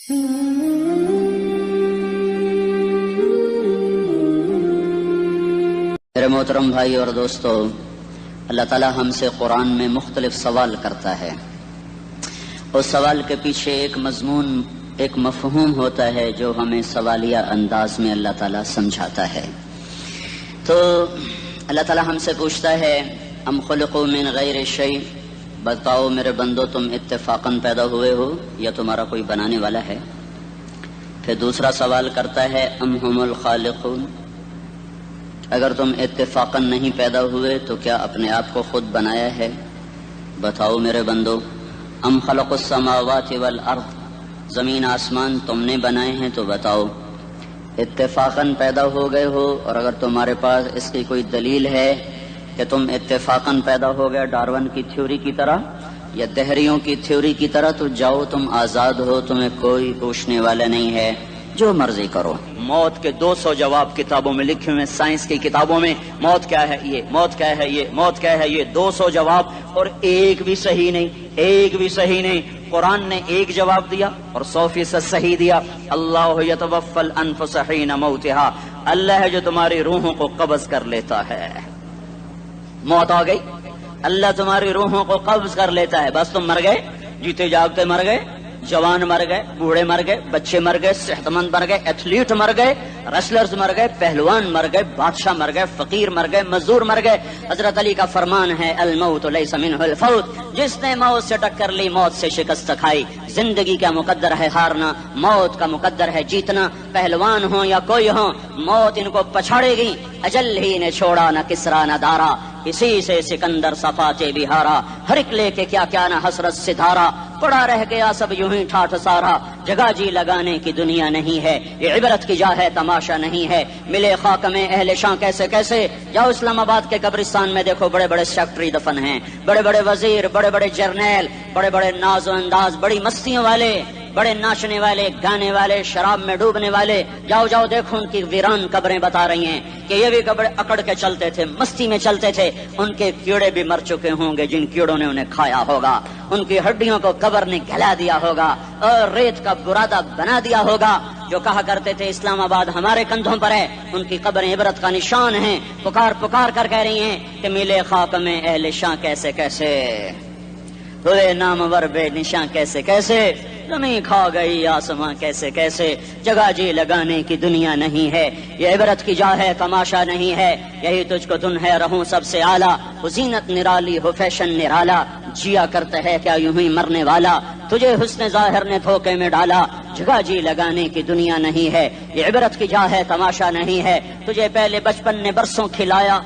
میرے محترم بھائی اور دوستو، اللہ تعالیٰ ہم سے قرآن میں مختلف سوال کرتا ہے. اس سوال کے پیچھے ایک مضمون، ایک مفہوم ہوتا ہے جو ہمیں سوالیہ انداز میں اللہ تعالیٰ سمجھاتا ہے. تو اللہ تعالیٰ ہم سے پوچھتا ہے ام خلقوا من غیر شیء، بتاؤ میرے بندو تم اتفاقاً پیدا ہوئے ہو یا تمہارا کوئی بنانے والا ہے؟ پھر دوسرا سوال کرتا ہے ام هم الخالقون، اگر تم اتفاقاً نہیں پیدا ہوئے تو کیا اپنے آپ کو خود بنایا ہے؟ بتاؤ میرے بندو. ام خلق السماوات والارض، زمین آسمان تم نے بنائے ہیں تو بتاؤ اتفاقاً پیدا ہو گئے ہو؟ اور اگر تمہارے پاس اس کی کوئی دلیل ہے کہ تم اتفاقاً پیدا ہو گئے ڈارون کی تھیوری کی طرح یا دہریوں کی تھیوری کی طرح، تو جاؤ تم آزاد ہو، تمہیں کوئی پوچھنے والا نہیں ہے، جو مرضی کرو. موت کے 200 جواب کتابوں میں لکھے ہوئے، سائنس کی کتابوں میں موت کیا ہے یہ، موت کیا ہے یہ، موت کیا ہے یہ، 200 جواب اور ایک بھی صحیح نہیں، ایک بھی صحیح نہیں. قرآن نے ایک جواب دیا اور 100% صحیح دیا. اللہ یتوفی الانفس حین موتها، اللہ ہے جو تمہاری روحوں کو قبض کر لیتا ہے. موت آ گئی، اللہ تمہاری روحوں کو قبض کر لیتا ہے، بس تم مر گئے، جیتے جاگتے مر گئے، جوان مر گئے، بوڑھے مر گئے، بچے مر گئے، صحت مند مر گئے، ایتھلیٹ مر گئے، ریسلرز مر گئے، پہلوان مر گئے، بادشاہ مر گئے، فقیر مر گئے، مزدور مر گئے. حضرت علی کا فرمان ہے الموت لیس منہ الفوت، جس نے موت سے ٹکر لی موت سے شکست کھائی. زندگی کا مقدر ہے ہارنا، موت کا مقدر ہے جیتنا. پہلوان ہوں یا کوئی ہوں، موت ان کو پچھاڑے گی. اجل ہی نے چھوڑا نہ کسرا نہ دارا، اسی سے سکندر صفاتے بہارا. ہر ایک لے کے کیا کیا نہ حسرت سے دھارا، پڑا رہ گیا سب یوں ہی ٹھاٹھ سارا. جگہ جی لگانے کی دنیا نہیں ہے، یہ عبرت کی جا ہے تماشا نہیں ہے. ملے خاک میں اہل شاں کیسے کیسے، جاؤ اسلام آباد کے قبرستان میں دیکھو، بڑے بڑے سیکٹری دفن ہیں، بڑے بڑے وزیر، بڑے بڑے جرنیل، بڑے بڑے ناز و انداز، بڑی مستیوں والے، بڑے ناچنے والے، گانے والے، شراب میں ڈوبنے والے. جاؤ جاؤ دیکھو ان کی ویران قبریں بتا رہی ہیں کہ یہ بھی قبر اکڑ کے چلتے تھے، مستی میں چلتے تھے. ان کے کیڑے بھی مر چکے ہوں گے جن کیڑوں نے انہیں کھایا ہوگا. ان کی ہڈیوں کو قبر نے گلا دیا ہوگا اور ریت کا برادہ بنا دیا ہوگا. جو کہا کرتے تھے اسلام آباد ہمارے کندھوں پر ہے، ان کی قبریں عبرت کا نشان ہیں. پکار پکار کر کہہ رہی ہیں کہ ملے خاک میں اہل شاں کیسے کیسے، ہوئے نامور بے نشاں کیسے کیسے، زمین کھا گئی آسماں کیسے کیسے. جگہ جی لگانے کی دنیا نہیں ہے، یہ عبرت کی جا ہے تماشا نہیں ہے. یہی تجھ کو دن ہے رہوں سب سے اعلیٰ، ہو زینت نرالی ہو فیشن نرالا. جیا کرتا ہے کیا یوں ہی مرنے والا، تجھے حسن ظاہر نے دھوکے میں ڈالا. جگہ جی لگانے کی دنیا نہیں ہے، یہ عبرت کی جا ہے تماشا نہیں ہے. تجھے پہلے بچپن نے برسوں کھلایا،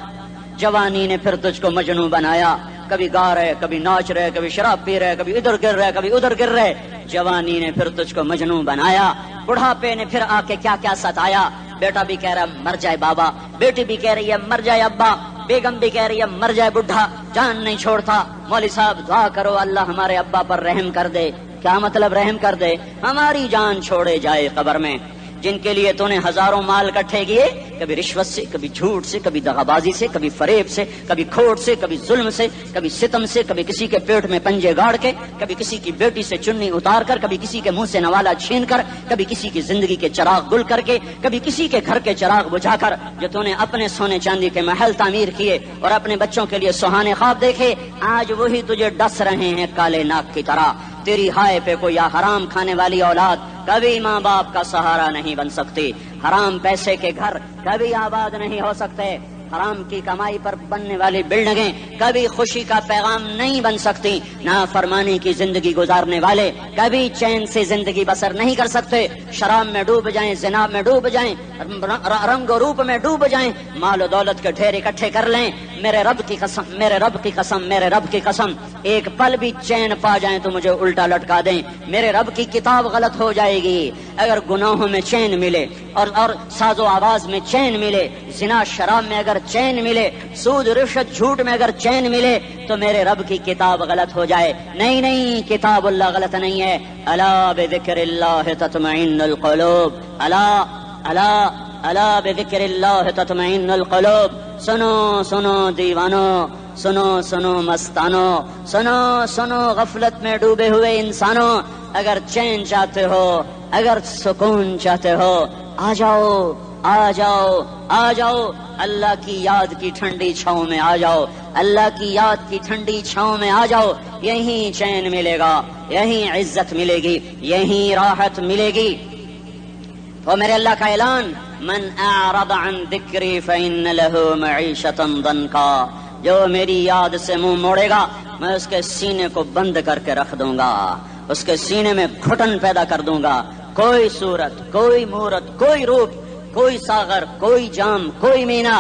جوانی نے پھر تجھ کو مجنوں بنایا. کبھی گا رہے، کبھی ناچ رہے، کبھی شراب پی رہے، کبھی ادھر گر رہے، کبھی ادھر گر رہے. جوانی نے پھر تجھ کو مجنوں بنایا. بڑھاپے نے پھر آ کے کیا کیا ستایا. بیٹا بھی کہہ رہا مر جائے بابا، بیٹی بھی کہہ رہی ہے مر جائے ابا، بیگم بھی کہہ رہی ہے مر جائے بڈھا، جان نہیں چھوڑتا. مولوی صاحب دعا کرو اللہ ہمارے ابا پر رحم کر دے. کیا مطلب رحم کر دے؟ ہماری جان چھوڑے جائے قبر میں. جن کے لیے تو نے ہزاروں مال اکٹھے کیے، کبھی رشوت سے، کبھی جھوٹ سے، کبھی دغابازی سے، کبھی فریب سے، کبھی کھوٹ سے، کبھی ظلم سے، کبھی ستم سے، کبھی کسی کے پیٹ میں پنجے گاڑ کے، کبھی کسی کی بیٹی سے چنی اتار کر، کبھی کسی کے منہ سے نوالا چھین کر، کبھی کسی کی زندگی کے چراغ گل کر کے، کبھی کسی کے گھر کے چراغ بجھا کر. جو تو نے اپنے سونے چاندی کے محل تعمیر کیے اور اپنے بچوں کے لیے سہانے خواب دیکھے، آج وہی تجھے ڈس رہے ہیں کالے ناک کی طرح. تیری ہائے پہ کوئی حرام کھانے والی اولاد کبھی ماں باپ کا سہارا نہیں بن سکتی. حرام پیسے کے گھر کبھی آباد نہیں ہو سکتے. حرام کی کمائی پر بننے والی بلڈنگیں کبھی خوشی کا پیغام نہیں بن سکتی. نافرمانی کی زندگی گزارنے والے کبھی چین سے زندگی بسر نہیں کر سکتے. شراب میں ڈوب جائیں، زنا میں ڈوب جائیں، رنگ و روپ میں ڈوب جائیں، مال و دولت کے ڈھیر اکٹھے کر لیں، میرے رب کی قسم، میرے رب کی قسم، میرے رب کی قسم، ایک پل بھی چین پا جائیں تو مجھے الٹا لٹکا دیں. میرے رب کی کتاب غلط ہو جائے گی. اگر گناہوں میں چین ملے اور ساز و آواز میں چین ملے، زنا شراب میں اگر چین ملے، سود رشوت جھوٹ میں اگر چین ملے، تو میرے رب کی کتاب غلط ہو جائے. نہیں نہیں، کتاب اللہ غلط نہیں ہے. الا بذکر اللہ تطمئن القلوب، الا الا الا بذکر اللہ تطمئن القلوب. سنو سنو دیوانو، سنو سنو مستانو، سنو سنو غفلت میں ڈوبے ہوئے انسانوں، اگر چین چاہتے ہو، اگر سکون چاہتے ہو، آ جاؤ آ جاؤ آ جاؤ، اللہ کی یاد کی ٹھنڈی چھاؤں میں آ جاؤ، اللہ کی یاد کی ٹھنڈی چھاؤں میں آ جاؤ، یہیں چین ملے گا، یہیں عزت ملے گی، یہیں راحت ملے گی۔ تو میرے اللہ کا اعلان، من اعرض عن ذکری فإن له معیشۃ ضنکا، جو میری یاد سے منہ موڑے گا میں اس کے سینے کو بند کر کے رکھ دوں گا، اس کے سینے میں گھٹن پیدا کر دوں گا، کوئی صورت، کوئی مورت، کوئی روپ، کوئی ساغر، کوئی جام، کوئی مینا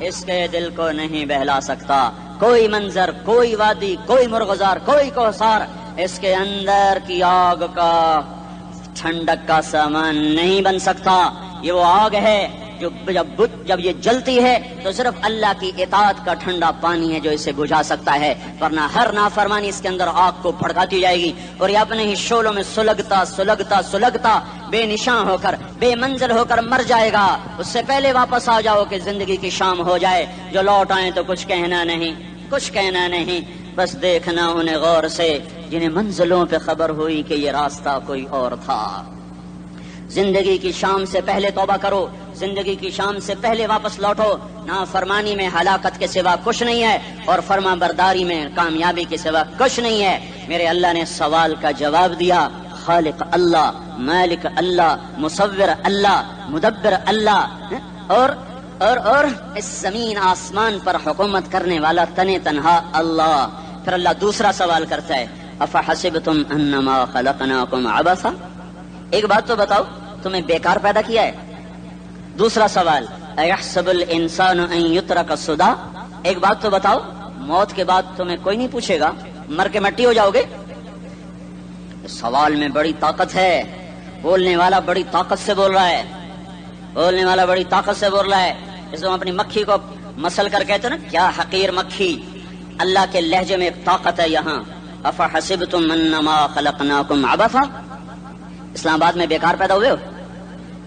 اس کے دل کو نہیں بہلا سکتا، کوئی منظر، کوئی وادی، کوئی مرغزار، کوئی کوثر اس کے اندر کی آگ کا ٹھنڈک کا سامان نہیں بن سکتا۔ یہ وہ آگ ہے جو جب یہ جلتی ہے تو صرف اللہ کی اطاعت کا ٹھنڈا پانی ہے جو اسے بجھا سکتا ہے، ورنہ ہر نافرمانی اس کے اندر آگ کو بھڑکاتی جائے گی اور یہ اپنے ہی شعلوں میں سلگتا سلگتا سلگتا بے نشان ہو کر، بے منزل ہو کر مر جائے گا۔ اس سے پہلے واپس آ جاؤ کہ زندگی کی شام ہو جائے، جو لوٹ آئیں تو کچھ کہنا نہیں، کچھ کہنا نہیں، بس دیکھنا انہیں غور سے جنہیں منزلوں پہ خبر ہوئی کہ یہ راستہ کوئی اور تھا۔ زندگی کی شام سے پہلے توبہ کرو، زندگی کی شام سے پہلے واپس لوٹو، نافرمانی میں ہلاکت کے سوا کچھ نہیں ہے اور فرما برداری میں کامیابی کے سوا کچھ نہیں ہے۔ میرے اللہ نے سوال کا جواب دیا، خالق اللہ، مالک اللہ، مصور اللہ، مدبر اللہ، اور اس زمین آسمان پر حکومت کرنے والا تنے تنہا اللہ۔ پھر اللہ دوسرا سوال کرتا ہے، افحسبتم انما خلقناکم عبثا، ایک بات تو بتاؤ تمہیں بیکار پیدا کیا ہے؟ دوسرا سوال، ایحسب الانسان ان یترک سدی، ایک بات تو بتاؤ موت کے بعد تمہیں کوئی نہیں پوچھے گا، مر کے مٹی ہو جاؤ گے؟ سوال میں بڑی طاقت ہے، بولنے والا بڑی طاقت سے بول رہا ہے، بولنے والا بڑی طاقت سے بول رہا ہے۔ اس میں اپنی مکھی کو مسل کر کہتے نا، کیا حقیر مکھی، اللہ کے لہجے میں ایک طاقت ہے یہاں۔ افحسبتم انما خلقناکم عبثا، اسلام آباد میں بیکار پیدا ہوئے ہو؟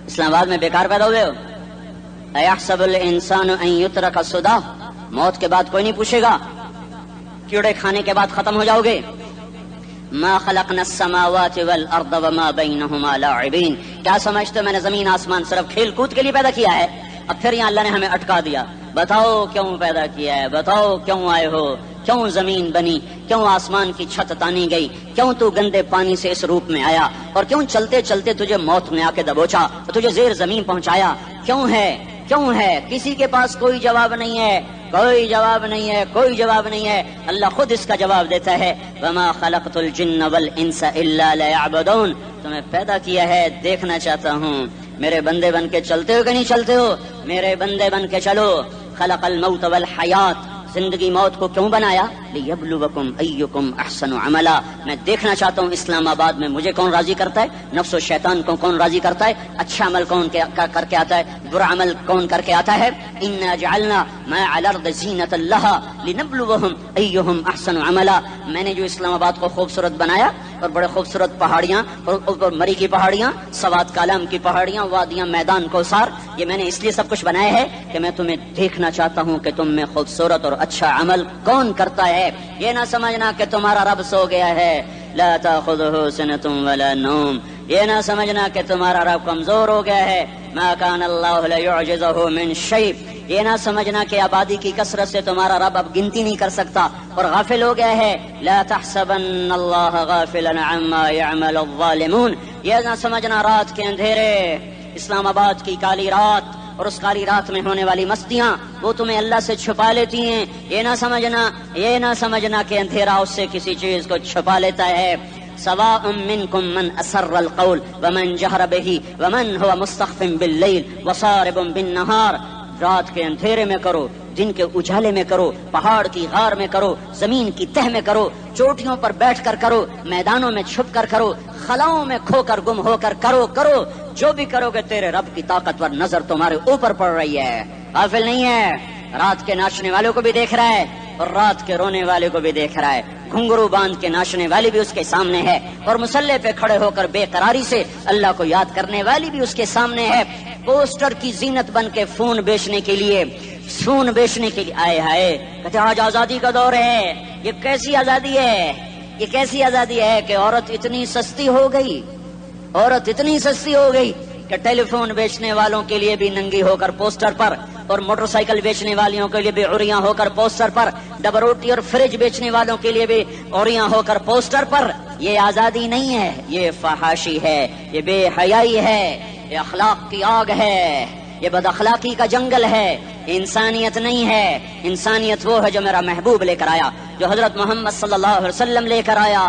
اسلام آباد میں بیکار پیدا ہوئے ہو؟ ایحسب الانسان ان یترک سدی، موت کے بعد کوئی نہیں پوچھے گا، کیڑے کھانے کے بعد ختم ہو جاؤ گے۔ ما خلقنا السماوات والارض وما بینہما لاعبین، کیا سمجھتے میں نے زمین آسمان صرف کھیل کود کے لیے پیدا کیا ہے؟ اب پھر یہاں اللہ نے ہمیں اٹکا دیا، بتاؤ کیوں پیدا کیا ہے، بتاؤ کیوں آئے ہو، کیوں زمین بنی، کیوں آسمان کی چھت تانی گئی، کیوں تو گندے پانی سے اس روپ میں آیا، اور کیوں چلتے چلتے تجھے موت نے آ کے دبوچا اور تجھے زیر زمین پہنچایا، کیوں ہے، کیوں ہے؟ کسی کے پاس کوئی جواب نہیں ہے، کوئی جواب نہیں ہے، کوئی جواب نہیں ہے، اللہ خود اس کا جواب دیتا ہے، وما خلقت الجن والانس الا لیعبدون، تمہیں پیدا کیا ہے دیکھنا چاہتا ہوں، میرے بندے بن کے چلتے ہو کہ نہیں چلتے ہو؟ میرے بندے بن کے چلو۔ خلق الموت والحیات، زندگی موت کو کیوں بنایا؟ لیبلوکم ایکم احسن عملا، میں دیکھنا چاہتا ہوں اسلام آباد میں مجھے کون راضی کرتا ہے، نفس و شیطان کو کون راضی کرتا ہے، اچھا عمل کون کر کے آتا ہے، برا عمل کون کر کے آتا ہے۔ انا جعلنا ما علی الارض زینۃ لها لنبلوہم ایہم احسن عملا، میں نے جو اسلام آباد کو خوبصورت بنایا اور بڑے خوبصورت پہاڑیاں اور مری کی پہاڑیاں، سوات کالام کی پہاڑیاں، وادیاں، میدان کوثر، یہ میں نے اس لیے سب کچھ بنایا ہے کہ میں تمہیں دیکھنا چاہتا ہوں کہ تم میں خوبصورت اور اچھا عمل کون کرتا ہے۔ یہ نہ سمجھنا کہ تمہارا رب سو گیا ہے، لا تاخذہ سنۃ ولا نوم، یہ نہ سمجھنا کہ تمہارا رب کمزور ہو گیا ہے، ما کان اللہ لیعجزہ من شیء، یہ نہ سمجھنا کہ آبادی کی کثرت سے تمہارا رب اب گنتی نہیں کر سکتا اور غافل ہو گیا ہے، لا تحسبن اللہ غافلا عما يعمل الظالمون، یہ نہ سمجھنا رات کے اندھیرے، اسلام آباد کی کالی رات اور اس کالی رات میں ہونے والی مستیاں وہ تمہیں اللہ سے چھپا لیتی ہیں، یہ نہ سمجھنا کہ اندھیرا اس سے کسی چیز کو چھپا لیتا ہے۔ سواء منکم من اسر القول ومن جہر به ومن هو مستخف باللیل وصارب بالنہار، رات کے اندھیرے میں کرو، دن کے اجالے میں کرو، پہاڑ کی غار میں کرو، زمین کی تہ میں کرو، چوٹیوں پر بیٹھ کر کرو، میدانوں میں چھپ کر کرو، خلاؤں میں کھو کر گم ہو کر کرو، جو بھی کرو گے تیرے رب کی طاقتور نظر تمہارے اوپر پڑ رہی ہے، غافل نہیں ہے، رات کے ناچنے والوں کو بھی دیکھ رہا ہے اور رات کے رونے والے کو بھی دیکھ رہا ہے، گھنگرو باندھ کے ناچنے والی بھی اس کے سامنے ہے اور مسلح پہ کھڑے ہو کر بے قراری سے اللہ کو یاد کرنے والی بھی اس کے سامنے ہے، پوسٹر کی زینت بن کے فون بیچنے کے لیے سون بیچنے کے لیے آئے ہائے کہتے آج آزادی کا دور ہے. یہ کیسی آزادی ہے؟ یہ کیسی آزادی ہے کہ عورت اتنی سستی ہو گئی، عورت اتنی سستی ہو گئی کہ ٹیلی فون بیچنے والوں کے لیے بھی ننگی ہو کر پوسٹر پر، اور موٹر سائیکل بیچنے والیوں کے لیے بھی عریاں ہو کر پوسٹر پر، ڈبل روٹی اور فریج بیچنے والوں کے لیے بھی عریاں ہو کر پوسٹر پر. یہ آزادی نہیں ہے، یہ فحاشی ہے، یہ بے حیائی ہے، یہ اخلاق کی آگ ہے، یہ بد اخلاقی کا جنگل ہے. انسانیت نہیں ہے. انسانیت وہ ہے جو میرا محبوب لے کر آیا، جو حضرت محمد صلی اللہ علیہ وسلم لے کر آیا،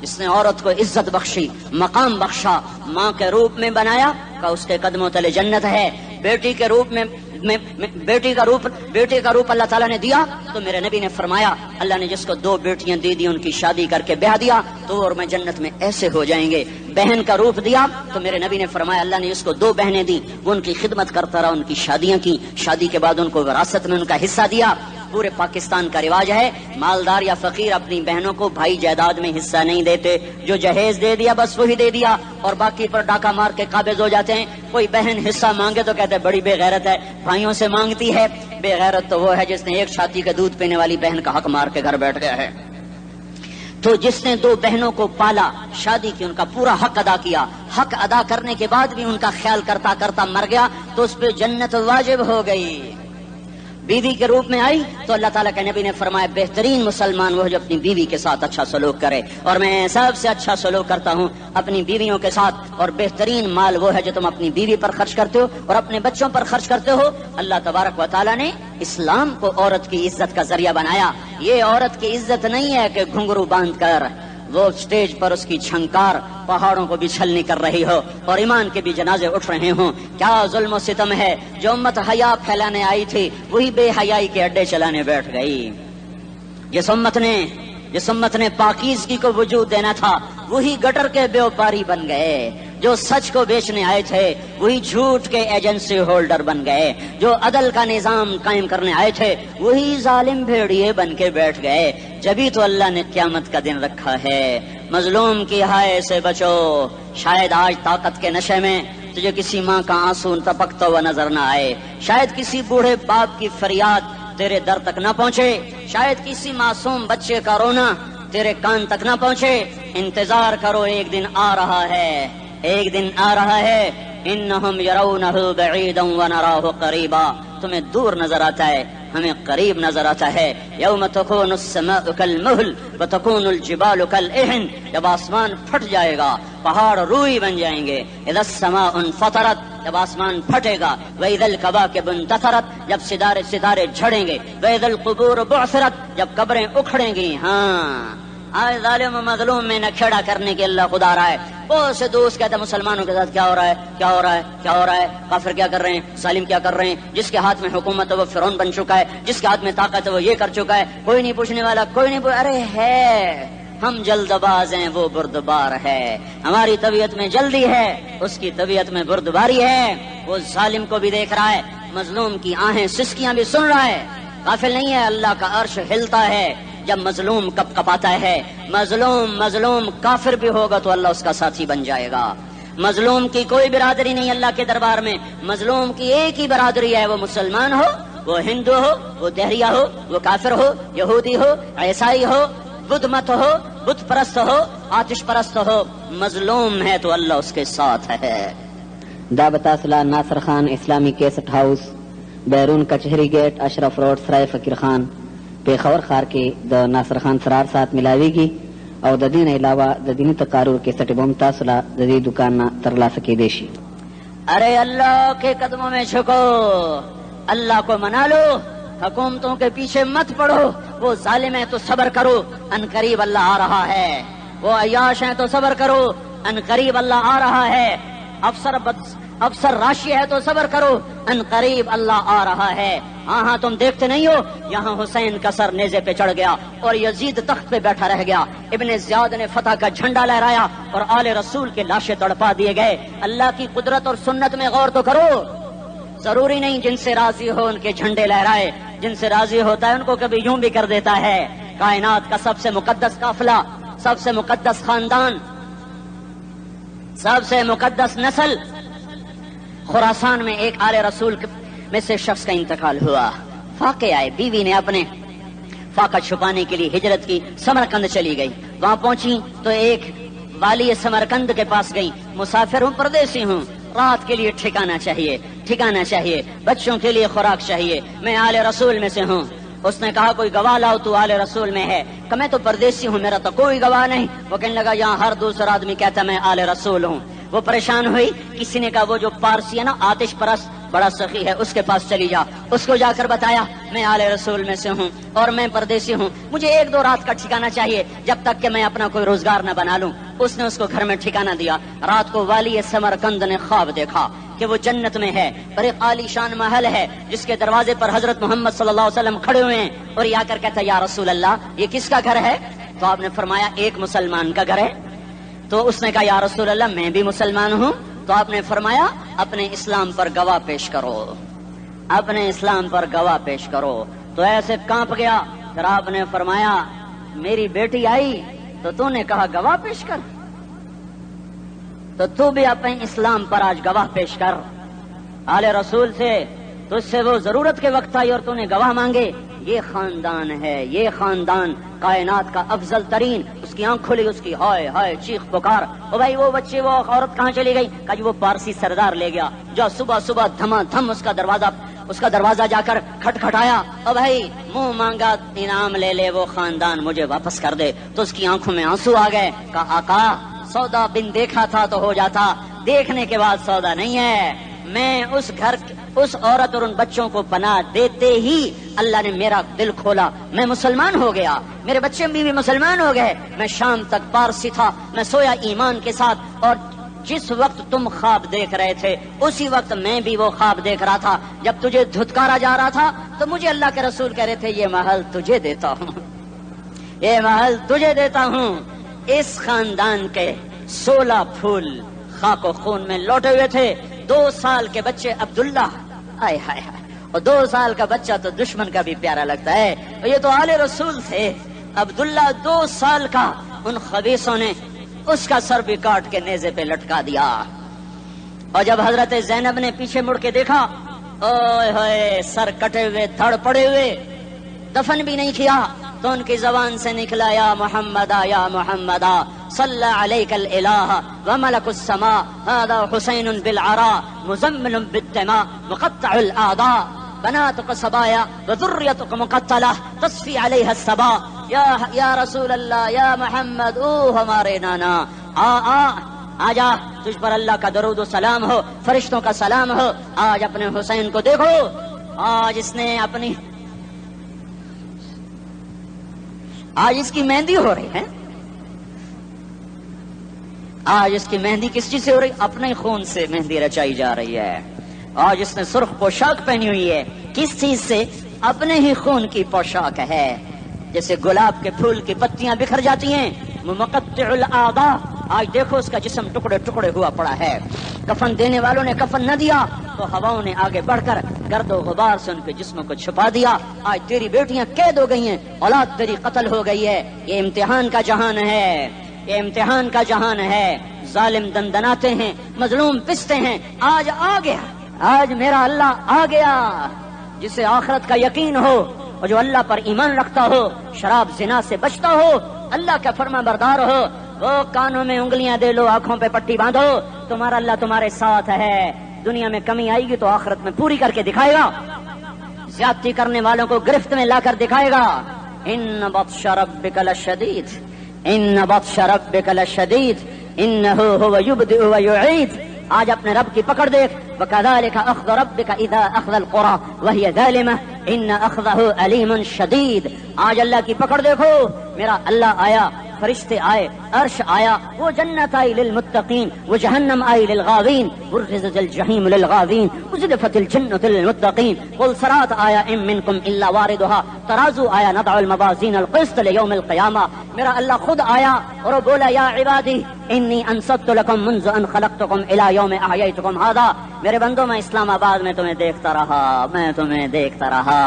جس نے عورت کو عزت بخشی، مقام بخشا، ماں کے روپ میں بنایا کہ اس کے قدموں تلے جنت ہے. بیٹی کے روپ میں بیٹی کا روپ اللہ تعالیٰ نے دیا تو میرے نبی نے فرمایا اللہ نے جس کو 2 بیٹیاں دی ان کی شادی کر کے بیاہ دیا تو اور میں جنت میں ایسے ہو جائیں گے. بہن کا روپ دیا تو میرے نبی نے فرمایا اللہ نے جس کو 2 بہنیں دی وہ ان کی خدمت کرتا رہا، ان کی شادیاں کی، شادی کے بعد ان کو وراثت میں ان کا حصہ دیا. پورے پاکستان کا رواج ہے مالدار یا فقیر اپنی بہنوں کو بھائی جائیداد میں حصہ نہیں دیتے، جو جہیز دے دیا بس وہی دے دیا اور باقی پر ڈاکہ مار کے قابض ہو جاتے ہیں. کوئی بہن حصہ مانگے تو کہتے بڑی بے غیرت ہے، بھائیوں سے مانگتی ہے. بے غیرت تو وہ ہے جس نے ایک چھاتی کا دودھ پینے والی بہن کا حق مار کے گھر بیٹھ گیا ہے. تو جس نے 2 بہنوں کو پالا، شادی کی، ان کا پورا حق ادا کیا، حق ادا کرنے کے بعد بھی ان کا خیال کرتا کرتا مر گیا تو اس پہ جنت واجب ہو گئی. بیوی کے روپ میں آئی تو اللہ تعالیٰ کے نبی نے فرمایا بہترین مسلمان وہ جو اپنی بیوی کے ساتھ اچھا سلوک کرے، اور میں سب سے اچھا سلوک کرتا ہوں اپنی بیویوں کے ساتھ. اور بہترین مال وہ ہے جو تم اپنی بیوی پر خرچ کرتے ہو اور اپنے بچوں پر خرچ کرتے ہو. اللہ تبارک و تعالیٰ نے اسلام کو عورت کی عزت کا ذریعہ بنایا. یہ عورت کی عزت نہیں ہے کہ گھنگرو باندھ کر وہ اسٹیج پر اس کی چھنکار پہاڑوں کو بھی چھلنی کر رہی ہو اور ایمان کے بھی جنازے اٹھ رہے ہوں. کیا ظلم و ستم ہے. جو امت حیا پھیلانے آئی تھی وہی بے حیائی کے اڈے چلانے بیٹھ گئی. جس امت نے پاکیزگی کو وجود دینا تھا وہی گٹر کے بیوپاری بن گئے. جو سچ کو بیچنے آئے تھے وہی جھوٹ کے ایجنسی ہولڈر بن گئے. جو عدل کا نظام قائم کرنے آئے تھے وہی ظالم بھیڑیے بن کے بیٹھ گئے. جبھی تو اللہ نے قیامت کا دن رکھا ہے. مظلوم کی ہائے سے بچو. شاید آج طاقت کے نشے میں تجھے کسی ماں کا آنسو ٹپکتا ہوا نظر نہ آئے، شاید کسی بوڑھے باپ کی فریاد تیرے در تک نہ پہنچے، شاید کسی معصوم بچے کا رونا تیرے کان تک نہ پہنچے. انتظار کرو، ایک دن آ رہا ہے، ایک دن آ رہا ہے. انہم یرونہ بعیدا ونراہ قریبا. تمہیں دور نظر آتا ہے، ہمیں قریب نظر آتا ہے. یوم تکون السماء کالمہل وتکون الجبال کالعہن. جب آسمان پھٹ جائے گا پہاڑ روئی بن جائیں گے. اذا السماء انفطرت. جب آسمان پھٹے گا. واذا الکواکب انتثرت. جب ستارے جھڑیں گے. واذا القبور بعثرت. جب قبریں اکھڑیں گی. ہاں آج ظالم و مظلوم میں نہ کھیڑا کرنے کے اللہ خدا رہا ہے. بہت سے دوست کہتے ہیں مسلمانوں کے ساتھ کیا ہو رہا ہے، کیا ہو رہا ہے، کیا ہو رہا ہے، کافر کیا کر رہے ہیں، ظالم کیا کر رہے ہیں. جس کے ہاتھ میں حکومت ہے وہ فرعون بن چکا ہے، جس کے ہاتھ میں طاقت ہے وہ یہ کر چکا ہے. کوئی نہیں پوچھنے والا، کوئی نہیں ارے ہے ہم جلد باز ہیں، وہ بردبار ہے. ہماری طبیعت میں جلدی ہے، اس کی طبیعت میں بردباری ہے. وہ ظالم کو بھی دیکھ رہا ہے، مظلوم کی آہیں سسکیاں بھی سن رہا ہے. غافل نہیں ہے. اللہ کا عرش ہلتا ہے جب مظلوم کپ کپاتا ہے. مظلوم کافر بھی ہوگا تو اللہ اس کا ساتھی بن جائے گا. مظلوم کی کوئی برادری نہیں اللہ کے دربار میں. مظلوم کی ایک ہی برادری ہے، وہ مسلمان ہو، وہ ہندو ہو، وہ دہریہ ہو، وہ کافر ہو، یہودی ہو، عیسائی ہو، بدھ مت ہو، بت پرست ہو، آتش پرست ہو. مظلوم ہے تو اللہ اس کے ساتھ ہے. دعوت اصلاح ناصر خان اسلامی کیسٹ ہاؤس، بیرون کچہری گیٹ، اشرف روڈ، سرائے فقیر خان، پیښور ښار کې د ناصر خان سرار سات ملاویږي او د دې نه علاوه د دیني تقارر کیسټ به هم تاسو له د دې دکان نه ترلاسه کیدی شي. ارے اللہ کے قدموں میں جھکو، اللہ کو منا لو، حکومتوں کے پیچھے مت پڑو. وہ ظالم ہے تو صبر کرو، ان قریب اللہ آ رہا ہے. وہ عیاش ہیں تو صبر کرو، ان قریب اللہ آ رہا ہے. افسر راشی ہے تو صبر کرو، ان قریب اللہ آ رہا ہے. ہاں تم دیکھتے نہیں ہو یہاں حسین کا سر نیزے پہ چڑھ گیا اور یزید تخت پہ بیٹھا رہ گیا. ابن زیاد نے فتح کا جھنڈا لہرایا اور آل رسول کے لاشیں تڑپا دیے گئے. اللہ کی قدرت اور سنت میں غور تو کرو. ضروری نہیں جن سے راضی ہو ان کے جھنڈے لہرائے، جن سے راضی ہوتا ہے ان کو کبھی یوں بھی کر دیتا ہے. کائنات کا سب سے مقدس قافلہ، سب سے مقدس خاندان، سب سے مقدس نسل خراسان میں ایک آل رسول میں سے شخص کا انتقال ہوا، فاقے آئے، بیوی نے اپنے فاقہ چھپانے کے لیے ہجرت کی، سمرقند چلی گئی، وہاں پہنچی تو ایک والی سمرقند کے پاس گئی، مسافر ہوں، پردیسی ہوں، رات کے لیے ٹھکانہ چاہیے، بچوں کے لیے خوراک چاہیے، میں آل رسول میں سے ہوں۔ اس نے کہا کوئی گواہ لاؤ، تو آل رسول میں ہے؟ کہ میں تو پردیسی ہوں، میرا تو کوئی گواہ نہیں۔ وہ کہنے لگا یہاں ہر دوسرا آدمی کہتا میں آل رسول ہوں۔ وہ پریشان ہوئی، کسی نے کہا وہ جو پارسی ہے نا آتش پرست بڑا سخی ہے، اس کے پاس چلی جا۔ اس کو جا کر بتایا میں آل رسول میں سے ہوں اور میں پردیسی ہوں، مجھے 1-2 رات کا ٹھکانہ چاہیے جب تک کہ میں اپنا کوئی روزگار نہ بنا لوں۔ اس نے اس کو گھر میں ٹھکانہ دیا۔ رات کو والی سمرقند نے خواب دیکھا کہ وہ جنت میں ہے اور ایک عالی شان محل ہے جس کے دروازے پر حضرت محمد صلی اللہ علیہ وسلم کھڑے ہوئے ہیں، اور یہ آ کر کہتا یا رسول اللہ یہ کس کا گھر ہے؟ تو آپ نے فرمایا ایک مسلمان کا گھر ہے۔ تو اس نے کہا یا رسول اللہ میں بھی مسلمان ہوں۔ تو آپ نے فرمایا اپنے اسلام پر گواہ پیش کرو، اپنے اسلام پر گواہ پیش کرو۔ تو ایسے کانپ گیا۔ پھر آپ نے فرمایا میری بیٹی آئی تو تو نے کہا گواہ پیش کر، تو تو بھی اپنے اسلام پر آج گواہ پیش کر آل رسول سے، تو اس سے وہ ضرورت کے وقت آئی اور تو نے گواہ مانگے۔ یہ خاندان ہے، یہ خاندان کائنات کا افضل ترین۔ اس کی آنکھ کھلی، اس کی ہائے ہائے چیخ پکار، او بھائی وہ بچے وہ عورت کہاں چلی گئی؟ کہا جی وہ پارسی سردار لے گیا، جو صبح صبح دھما دھم اس کا دروازہ جا کر کھٹکھٹایا، او بھائی منہ مانگا انعام لے لے، وہ خاندان مجھے واپس کر دے۔ تو اس کی آنکھوں میں آنسو آ گئے۔ کہا آقا سودا بن دیکھا تھا تو ہو جاتا، دیکھنے کے بعد سودا نہیں ہے۔ میں اس عورت اور ان بچوں کو پناہ دیتے ہی اللہ نے میرا دل کھولا، میں مسلمان ہو گیا، میرے بچے بھی مسلمان ہو گئے۔ میں شام تک پارسی تھا، میں سویا ایمان کے ساتھ، اور جس وقت تم خواب دیکھ رہے تھے اسی وقت میں بھی وہ خواب دیکھ رہا تھا۔ جب تجھے دھتکارا جا رہا تھا تو مجھے اللہ کے رسول کہہ رہے تھے یہ محل تجھے دیتا ہوں، یہ محل تجھے دیتا ہوں۔ اس خاندان کے 16 پھول خاک و خون میں لوٹے ہوئے تھے۔ 2 سال کے بچے عبداللہ، آئے ہائے ہائے، اور 2 سال کا بچہ تو دشمن کا بھی پیارا لگتا ہے، اور یہ تو آل رسول تھے۔ عبداللہ 2 سال کا، ان خبیثوں نے اس کا سر بھی کاٹ کے نیزے پہ لٹکا دیا۔ اور جب حضرت زینب نے پیچھے مڑ کے دیکھا، اوئے ہوئے سر کٹے ہوئے، دھڑ پڑے ہوئے، دفن بھی نہیں کیا، تو ان کی زبان سے نکلا یا محمدہ یا محمدہ صلی علیک الالہ وملک السماء هذا حسین بالعراء مزمل بالدماء مقطع الاعضاء بناتك صبايا وذريتك مقتلہ تصفی علیہ الصبا۔ یا رسول اللہ یا محمد، او ہمارے نانا، آ جا، تجھ پر اللہ کا درود و سلام ہو، فرشتوں کا سلام ہو۔ آج اپنے حسین کو دیکھو، آج اس کی مہندی ہو رہی ہے۔ آج اس کی مہندی کس چیز سے ہو رہی؟ اپنے خون سے مہندی رچائی جا رہی ہے۔ آج اس نے سرخ پوشاک پہنی ہوئی ہے، کس چیز سے؟ اپنے ہی خون کی پوشاک ہے۔ جیسے گلاب کے پھول کی پتیاں بکھر جاتی ہیں، مقطع الاعضاء، آج دیکھو اس کا جسم ٹکڑے ٹکڑے ہوا پڑا ہے۔ کفن دینے والوں نے کفن نہ دیا تو ہواؤں نے آگے بڑھ کر گرد و غبار سے ان کے جسموں کو چھپا دیا۔ آج تیری بیٹیاں قید ہو گئی ہیں، اولاد تیری قتل ہو گئی ہے۔ یہ امتحان کا جہان ہے، یہ امتحان کا جہان ہے۔ ظالم دندناتے ہیں، مظلوم پستے ہیں۔ آج آ گیا، آج میرا اللہ آ گیا، جسے آخرت کا یقین ہو اور جو اللہ پر ایمان رکھتا ہو، شراب زنا سے بچتا ہو، اللہ کا فرما بردار ہو، وہ کانوں میں انگلیاں دے لو، آنکھوں پہ پٹی باندھو، تمہارا اللہ تمہارے ساتھ ہے۔ دنیا میں کمی آئے گی تو آخرت میں پوری کر کے دکھائے گا۔ زیادتی کرنے والوں کو گرفت میں لا کر دکھائے گا۔ ان بطش ربک لشدید، ان بطش ربک لشدید انہ هو یبدئ ویعید۔ آج اپنے رب کی پکڑ دیکھ، وکذالک اخذ ربک اذا اخذ القری وہی ظالمہ ان اخذہ علیم شدید۔ آج اللہ کی پکڑ دیکھو، میرا اللہ آیا، فرشتے آئے، عرش آیا، وہ جنت آئی للمتقین، وہ جہنم آئی للغاوین، برزت الجحیم للغاوین، ازلفت الجنت للمتقین، والصراط آیا ان منکم الا واردها، ترازو آیا نضع الموازین القسط لیوم القیامہ۔ میرا اللہ خود آیا اور وہ بولا یا عبادی انی انصت لکم منذ ان خلقتکم الی یوم احییتکم ھذا۔ میرے بندوں، میں اسلام آباد میں تمہیں دیکھتا رہا، میں تمہیں دیکھتا رہا۔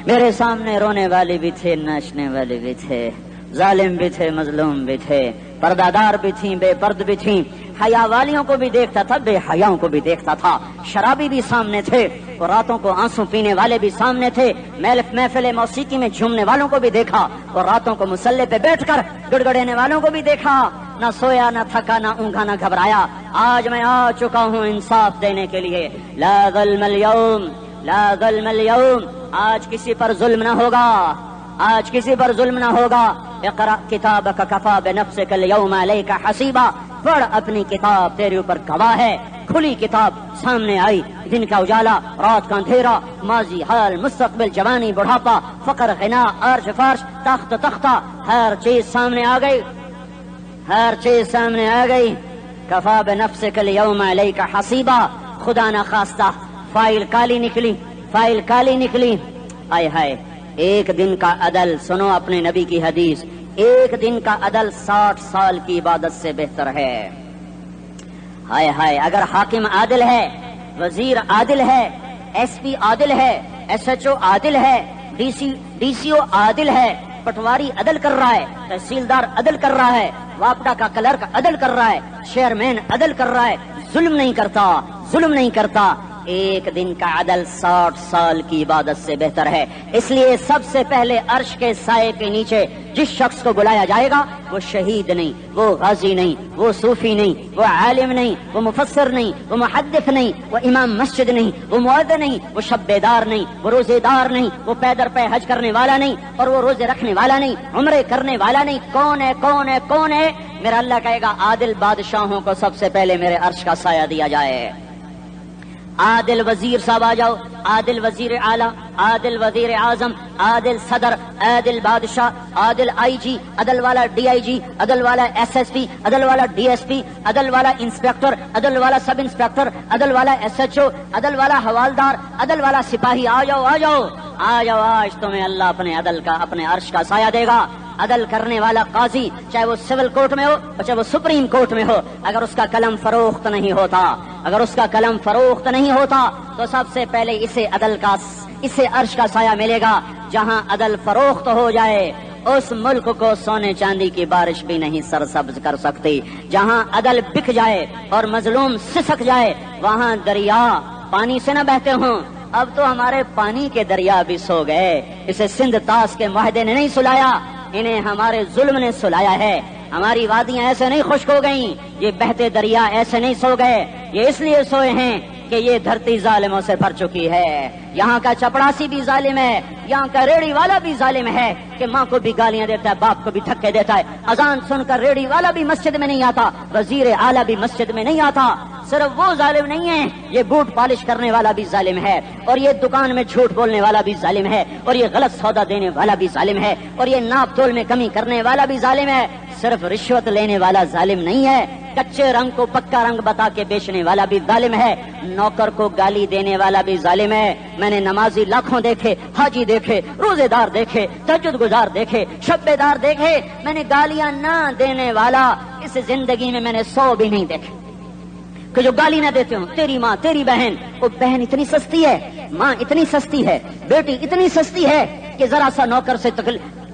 میرے سامنے رونے والے بھی تھے، ناچنے والے بھی تھے، ظالم بھی تھے، مظلوم بھی تھے، پردادار بھی تھیں، بے پرد بھی تھیں، حیا والیوں کو بھی دیکھتا تھا، بے حیاؤں کو بھی دیکھتا تھا، شرابی بھی سامنے تھے، وہ راتوں کو آنسو پینے والے بھی سامنے تھے، محفل موسیقی میں جھومنے والوں کو بھی دیکھا، اور راتوں کو مصلے پہ بیٹھ کر گڑگڑانے والوں کو بھی دیکھا، نہ سویا نہ تھکا نہ اونگا نہ گھبرایا۔ آج میں آ چکا ہوں انصاف دینے کے لیے، لا ظلم اليوم، لا ظلم اليوم، آج کسی پر ظلم نہ ہوگا، آج کسی پر ظلم نہ ہوگا۔ اقرأ کتابک کفی بنفسک اليوم علیک حسیبا، پڑھ اپنی کتاب، تیرے اوپر گواہ ہے۔ کھلی کتاب سامنے آئی، دن کا اجالا، رات کا اندھیرا، ماضی حال مستقبل، جوانی بڑھاپا، فقر غنا، عرش فرش، تخت تختہ، ہر چیز سامنے آ گئی، ہر چیز سامنے آ گئی۔ کفی بنفسک اليوم علیک حسیبا، خدا نہ خواستہ فائل کالی نکلی، فائل کالی نکلی۔ آئے ہائے، ایک دن کا عدل، سنو اپنے نبی کی حدیث، ایک دن کا عدل 60 سال کی عبادت سے بہتر ہے۔ ہائے ہائے، اگر حاکم عادل ہے، وزیر عادل ہے، ایس پی عادل ہے، ایس ایچ او عادل ہے، ڈی سی او عادل ہے، پٹواری عدل کر رہا ہے، تحصیلدار عدل کر رہا ہے، واپڈا کا کلرک عدل کر رہا ہے، چیئرمین عدل کر رہا ہے، ظلم نہیں کرتا، ظلم نہیں کرتا، ایک دن کا عدل 60 سال کی عبادت سے بہتر ہے۔ اس لیے سب سے پہلے عرش کے سائے کے نیچے جس شخص کو بلایا جائے گا وہ شہید نہیں، وہ غازی نہیں، وہ صوفی نہیں، وہ عالم نہیں، وہ مفسر نہیں، وہ محدث نہیں، وہ امام مسجد نہیں، وہ مؤذن نہیں، وہ شب بیدار نہیں، وہ روزے دار نہیں، وہ پیدر پہ حج کرنے والا نہیں، اور وہ روزے رکھنے والا نہیں، عمرے کرنے والا نہیں۔ کون ہے، کون ہے، کون ہے؟ میرا اللہ کہے گا عادل بادشاہوں کو سب سے پہلے میرے عرش کا سایہ دیا جائے۔ عادل وزیر صاحب آ جاؤ، عادل وزیر اعلیٰ، عادل وزیر اعظم، عادل صدر، عادل بادشاہ، عادل آئی جی، عدل والا ڈی آئی جی، عدل والا ایس ایس پی، عدل والا ڈی ایس پی، عدل والا انسپیکٹر، عدل والا سب انسپیکٹر، عدل والا ایس ایچ او، عدل والا حوالدار، عدل والا سپاہی، آ جاؤ آ جاؤ آ جاؤ، آج تمہیں اللہ اپنے عدل کا، اپنے عرش کا سایہ دے گا۔ عدل کرنے والا قاضی، چاہے وہ سول کورٹ میں ہو چاہے وہ سپریم کورٹ میں ہو، اگر اس کا قلم فروخت نہیں ہوتا، اگر اس کا قلم فروخت نہیں ہوتا تو سب سے پہلے اسے عرش کا سایہ ملے گا۔ جہاں عدل فروخت ہو جائے اس ملک کو سونے چاندی کی بارش بھی نہیں سرسبز کر سکتی۔ جہاں عدل بک جائے اور مظلوم سسک جائے وہاں دریا پانی سے نہ بہتے ہوں۔ اب تو ہمارے پانی کے دریا بھی سو گئے، اسے سندھ طاس کے معاہدے نے نہیں سلایا، انہیں ہمارے ظلم نے سلایا ہے۔ ہماری وادیاں ایسے نہیں خشک ہو گئیں، یہ بہتے دریا ایسے نہیں سو گئے، یہ اس لیے سوئے ہیں کہ یہ دھرتی ظالموں سے بھر چکی ہے۔ یہاں کا چپڑاسی بھی ظالم ہے، یہاں کا ریڑھی والا بھی ظالم ہے کہ ماں کو بھی گالیاں دیتا ہے، باپ کو بھی دھکے دیتا ہے۔ اذان سن کر ریڑھی والا بھی مسجد میں نہیں آتا، وزیر اعلیٰ بھی مسجد میں نہیں آتا۔ صرف وہ ظالم نہیں ہے، یہ بوٹ پالش کرنے والا بھی ظالم ہے، اور یہ دکان میں جھوٹ بولنے والا بھی ظالم ہے، اور یہ غلط سودا دینے والا بھی ظالم ہے، اور یہ ناپ تول میں کمی کرنے والا بھی ظالم ہے۔ صرف رشوت لینے والا ظالم نہیں ہے، کچے رنگ کو پکا رنگ بتا کے بیچنے والا بھی ظالم ہے، نوکر کو گالی دینے والا بھی ظالم ہے۔ میں نے نمازی لاکھوں دیکھے، حاجی دیکھے، روزے دار دیکھے، تہجد گزار دیکھے، شب بیدار دیکھے، میں نے گالیاں نہ دینے والا اس زندگی میں نے 100 بھی نہیں دیکھے کہ جو گالی نہ دیتے ہوں۔ تیری ماں، تیری بہن، وہ بہن اتنی سستی ہے، ماں اتنی سستی ہے، بیٹی اتنی سستی ہے کہ ذرا سا نوکر سے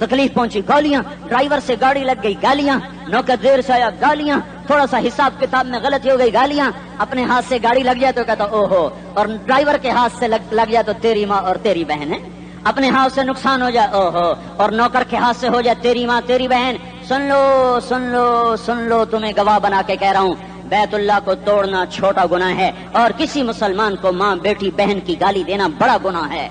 تکلیف پہنچی گالیاں، ڈرائیور سے گاڑی لگ گئی گالیاں، نوکر دیر سے آیا گالیاں، تھوڑا سا حساب کتاب میں غلطی ہو گئی گالیاں، اپنے ہاتھ سے گاڑی لگ جائے تو کہتا او ہو، اور ڈرائیور کے ہاتھ سے لگ جائے تو تیری ماں اور تیری بہن ہے، اپنے ہاتھ سے نقصان ہو جائے او ہو، اور نوکر کے ہاتھ سے ہو جائے تیری ماں تیری بہن۔ سن لو سن لو سن لو، تمہیں گواہ بنا کے کہہ رہا ہوں، بیت اللہ کو توڑنا چھوٹا گناہ ہے، اور کسی مسلمان کو ماں بیٹی بہن کی گالی دینا بڑا گناہ ہے۔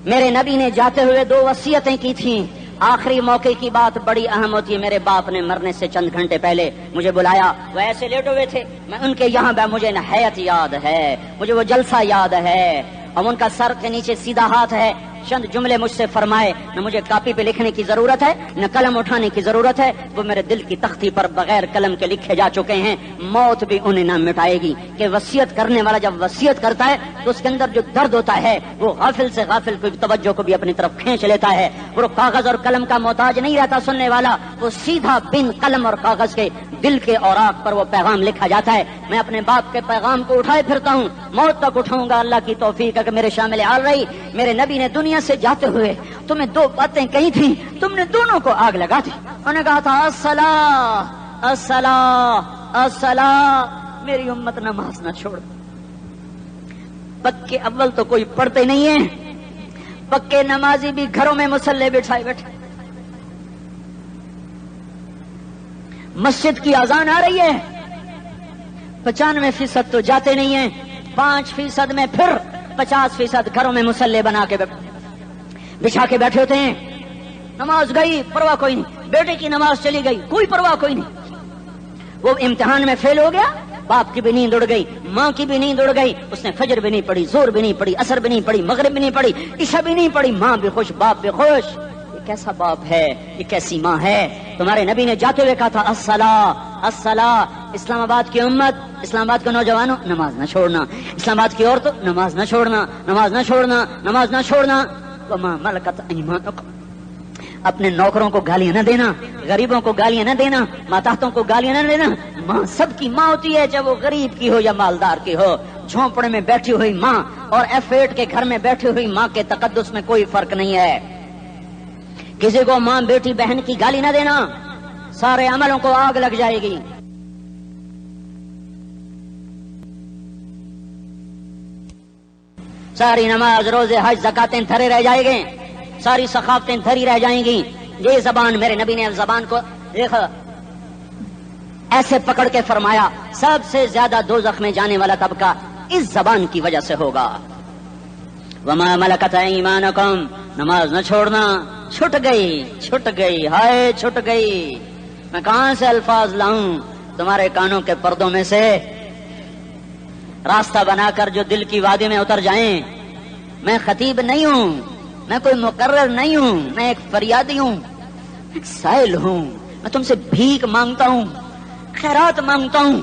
میرے نبی نے جاتے ہوئے 2 وصیتیں کی تھیں، آخری موقع کی بات بڑی اہم ہوتی ہے۔ میرے باپ نے مرنے سے چند گھنٹے پہلے مجھے بلایا، وہ ایسے لیٹے ہوئے تھے، میں ان کے یہاں مجھے نہایت یاد ہے، مجھے وہ جلسہ یاد ہے، اور ان کا سر کے نیچے سیدھا ہاتھ ہے۔ چند جملے مجھ سے فرمائے، نہ مجھے کاپی پہ لکھنے کی ضرورت ہے نہ قلم اٹھانے کی ضرورت ہے، وہ میرے دل کی تختی پر بغیر قلم کے لکھے جا چکے ہیں، موت بھی انہیں نہ مٹائے گی۔ کہ وصیت کرنے والا جب وصیت کرتا ہے تو اس کے اندر جو درد ہوتا ہے وہ غافل سے غافل کو توجہ کو بھی اپنی طرف کھینچ لیتا ہے، وہ کاغذ اور قلم کا محتاج نہیں رہتا سننے والا، وہ سیدھا بن قلم اور کاغذ کے دل کے اوراق پر وہ پیغام لکھا جاتا ہے۔ میں اپنے باپ کے پیغام کو اٹھائے پھرتا ہوں، موت تک اٹھاؤں گا، اللہ کی توفیق ہے کہ میرے شامل حال رہی۔ میرے نبی نے دنیا سے جاتے ہوئے تمہیں 2 باتیں کہی تھی، تم نے دونوں کو آگ لگا دی۔ انہوں نے کہا تھا الصلاۃ الصلاۃ الصلاۃ، میری امت نماز نہ چھوڑ۔ پکے اول تو کوئی پڑھتے نہیں ہے، پکے نمازی بھی گھروں میں مصلے بٹھائے بیٹھے. مسجد کی اذان آ رہی ہے، 95% تو جاتے نہیں ہیں، 5% میں پھر 50% گھروں میں مصلے بنا کے بچھا کے بیٹھے ہوتے ہیں. نماز گئی پرواہ کوئی نہیں، بیٹے کی نماز چلی گئی کوئی پرواہ کوئی نہیں. وہ امتحان میں فیل ہو گیا، باپ کی بھی نیند اڑ گئی، ماں کی بھی نیند اڑ گئی، اس نے فجر بھی نہیں پڑھی، زور بھی نہیں پڑھی، عصر بھی نہیں پڑھی، مغرب بھی نہیں پڑھی، عشاء بھی نہیں پڑھی. ماں بھی خوش باپ بھی خوش. یہ کیسا باپ ہے، یہ کیسی ماں ہے. تمہارے نبی نے جاتے ہوئے کہا تھا الصلاۃ الصلاۃ. اسلام آباد کی امت، اسلام آباد کے نوجوانوں، نماز نہ چھوڑنا. اسلام آباد کی عورتوں، نماز نہ چھوڑنا، نماز نہ چھوڑنا، نماز نہ چھوڑنا. وما ملکت ایمانکم، اپنے نوکروں کو گالیاں نہ دینا، غریبوں کو گالیاں نہ دینا، ماتحتوں کو گالیاں نہ دینا. ماں سب کی ماں ہوتی ہے، چاہے وہ غریب کی ہو یا مالدار کی ہو. جھونپڑے میں بیٹھی ہوئی ماں اور F8 کے گھر میں بیٹھی ہوئی ماں کے تقدس میں کوئی فرق نہیں ہے. کسی کو ماں بیٹی بہن کی گالی نہ دینا، سارے عملوں کو آگ لگ جائے گی. ساری نماز روزے حج زکاتیں دھرے رہ جائیں گے، ساری ثقافتیں دھری رہ جائیں گی. یہ زبان، میرے نبی نے زبان کو دیکھا ایسے پکڑ کے فرمایا سب سے زیادہ دوزخ میں جانے والا طبقہ اس زبان کی وجہ سے ہوگا. وما ملکت ایمانکم، نماز نہ چھوڑنا. چھٹ گئی ہائے چھٹ گئی. میں کہاں سے الفاظ لاؤں تمہارے کانوں کے پردوں میں سے، راستہ بنا کر جو دل کی وادی میں اتر جائیں. میں خطیب نہیں ہوں، میں کوئی مقرر نہیں ہوں، میں ایک فریادی ہوں، ایک سائل ہوں. میں تم سے بھیک مانگتا ہوں، خیرات مانگتا ہوں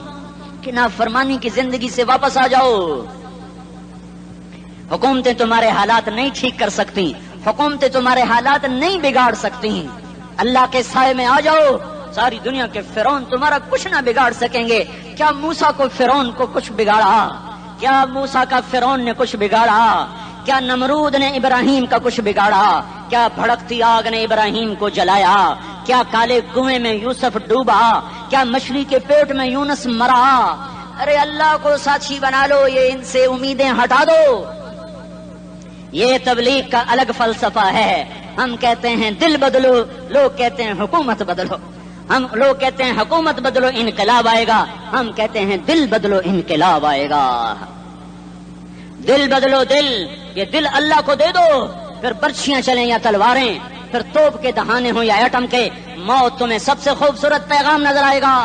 کہ نافرمانی کی زندگی سے واپس آ جاؤ. حکومتیں تمہارے حالات نہیں ٹھیک کر سکتی، حکومتیں تمہارے حالات نہیں بگاڑ سکتی. اللہ کے سائے میں آ جاؤ، ساری دنیا کے فرعون تمہارا کچھ نہ بگاڑ سکیں گے. کیا موسیٰ کو فرعون کو کچھ بگاڑا؟ کیا موسیٰ کا فرعون نے کچھ بگاڑا؟ کیا نمرود نے ابراہیم کا کچھ بگاڑا؟ کیا بھڑکتی آگ نے ابراہیم کو جلایا؟ کیا کالے کنویں میں یوسف ڈوبا؟ کیا مچھلی کے پیٹ میں یونس مرا؟ ارے اللہ کو ساتھی بنا لو، یہ ان سے امیدیں ہٹا دو. یہ تبلیغ کا الگ فلسفہ ہے. ہم کہتے ہیں دل بدلو، لوگ کہتے ہیں حکومت بدلو. ہم لوگ کہتے ہیں حکومت بدلو انقلاب آئے گا، ہم کہتے ہیں دل بدلو انقلاب آئے گا. دل بدلو دل، یہ دل اللہ کو دے دو، پھر برچھیاں چلیں یا تلواریں، پھر توپ کے دہانے ہوں یا ایٹم کے، موت تمہیں سب سے خوبصورت پیغام نظر آئے گا.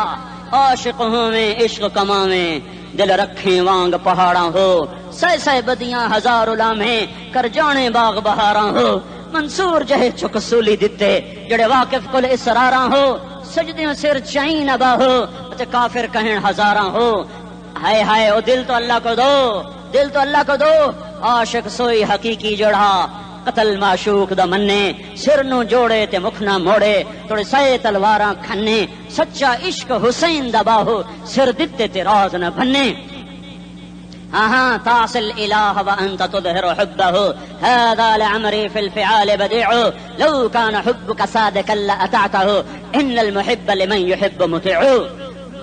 عاشق ہوں میں عشق کماویں، دل رکھیں وانگ پہاڑاں ہو، سہ بدیاں ہزار لامہیں کر جانے باغ بہاراں ہو. منصور جہے چک سولی دتے جڑے واقف کل اسراراں ہو، سجدیوں سر چائیں نبا ہو تے کافر کہیں ہزاراں ہو. ہائے ہائے او دل تو اللہ کو دو، دل تو اللہ کو دو. عاشق سوئی حقیقی جڑا، قتل معشوق دا مننے، سر نو جوڑے تے مکھ نہ موڑے، تھوڑے سائے تلواراں کھنے. سچا عشق حسین دا باہو، سر دتے تے راز نہ بھنے. ہاں تاصل الہ وانت تظہر حبہ، هذا لعمری فی الفعال بدیع، لو کان حبک صادقا لأطعتہ، ان المحب لمن یحب مطیع.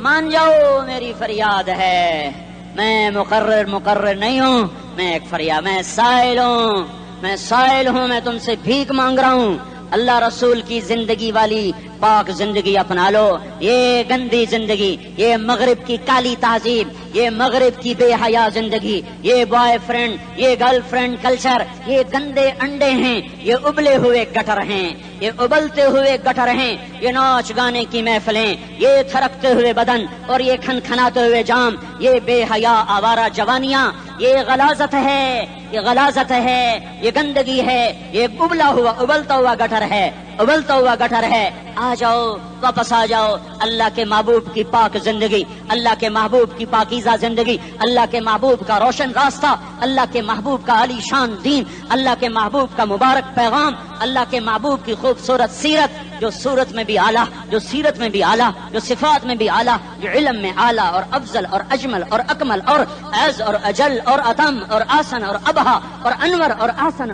مان جاؤ میری فریاد ہے، میں مقرر نہیں ہوں، میں ایک فریاد، میں سائل ہوں، میں تم سے بھیک مانگ رہا ہوں. اللہ رسول کی زندگی والی پاک زندگی اپنا لو. یہ گندی زندگی، یہ مغرب کی کالی تہذیب، یہ مغرب کی بے حیا زندگی، یہ بوائے فرینڈ، یہ گرل فرینڈ کلچر، یہ گندے انڈے ہیں، یہ ابلے ہوئے گٹر ہیں، یہ ابلتے ہوئے گٹر ہیں. یہ ناچ گانے کی محفلیں، یہ تھرکتے ہوئے بدن اور یہ کھنکھناتے ہوئے جام، یہ بے حیا آوارہ جوانیاں، یہ غلاظت ہے، یہ غلاظت ہے، یہ گندگی ہے، یہ ابلتا ہوا گٹر ہے، ابلتا ہوا گٹر ہے. آ جاؤ، واپس آ جاؤ. اللہ کے محبوب کی پاک زندگی، اللہ کے محبوب کی پاکیزہ زندگی، اللہ کے محبوب کا روشن راستہ، اللہ کے محبوب کا علی شان دین، اللہ کے محبوب کا مبارک پیغام، اللہ کے محبوب کی خوبصورت سیرت، جو صورت میں بھی اعلیٰ، جو سیرت میں بھی اعلیٰ، جو صفات میں بھی اعلیٰ، جو علم میں اعلیٰ اور افضل اور اجمل اور اکمل اور اعز اور اجل اور اتم اور آسن اور ابہا اور انور اور آسن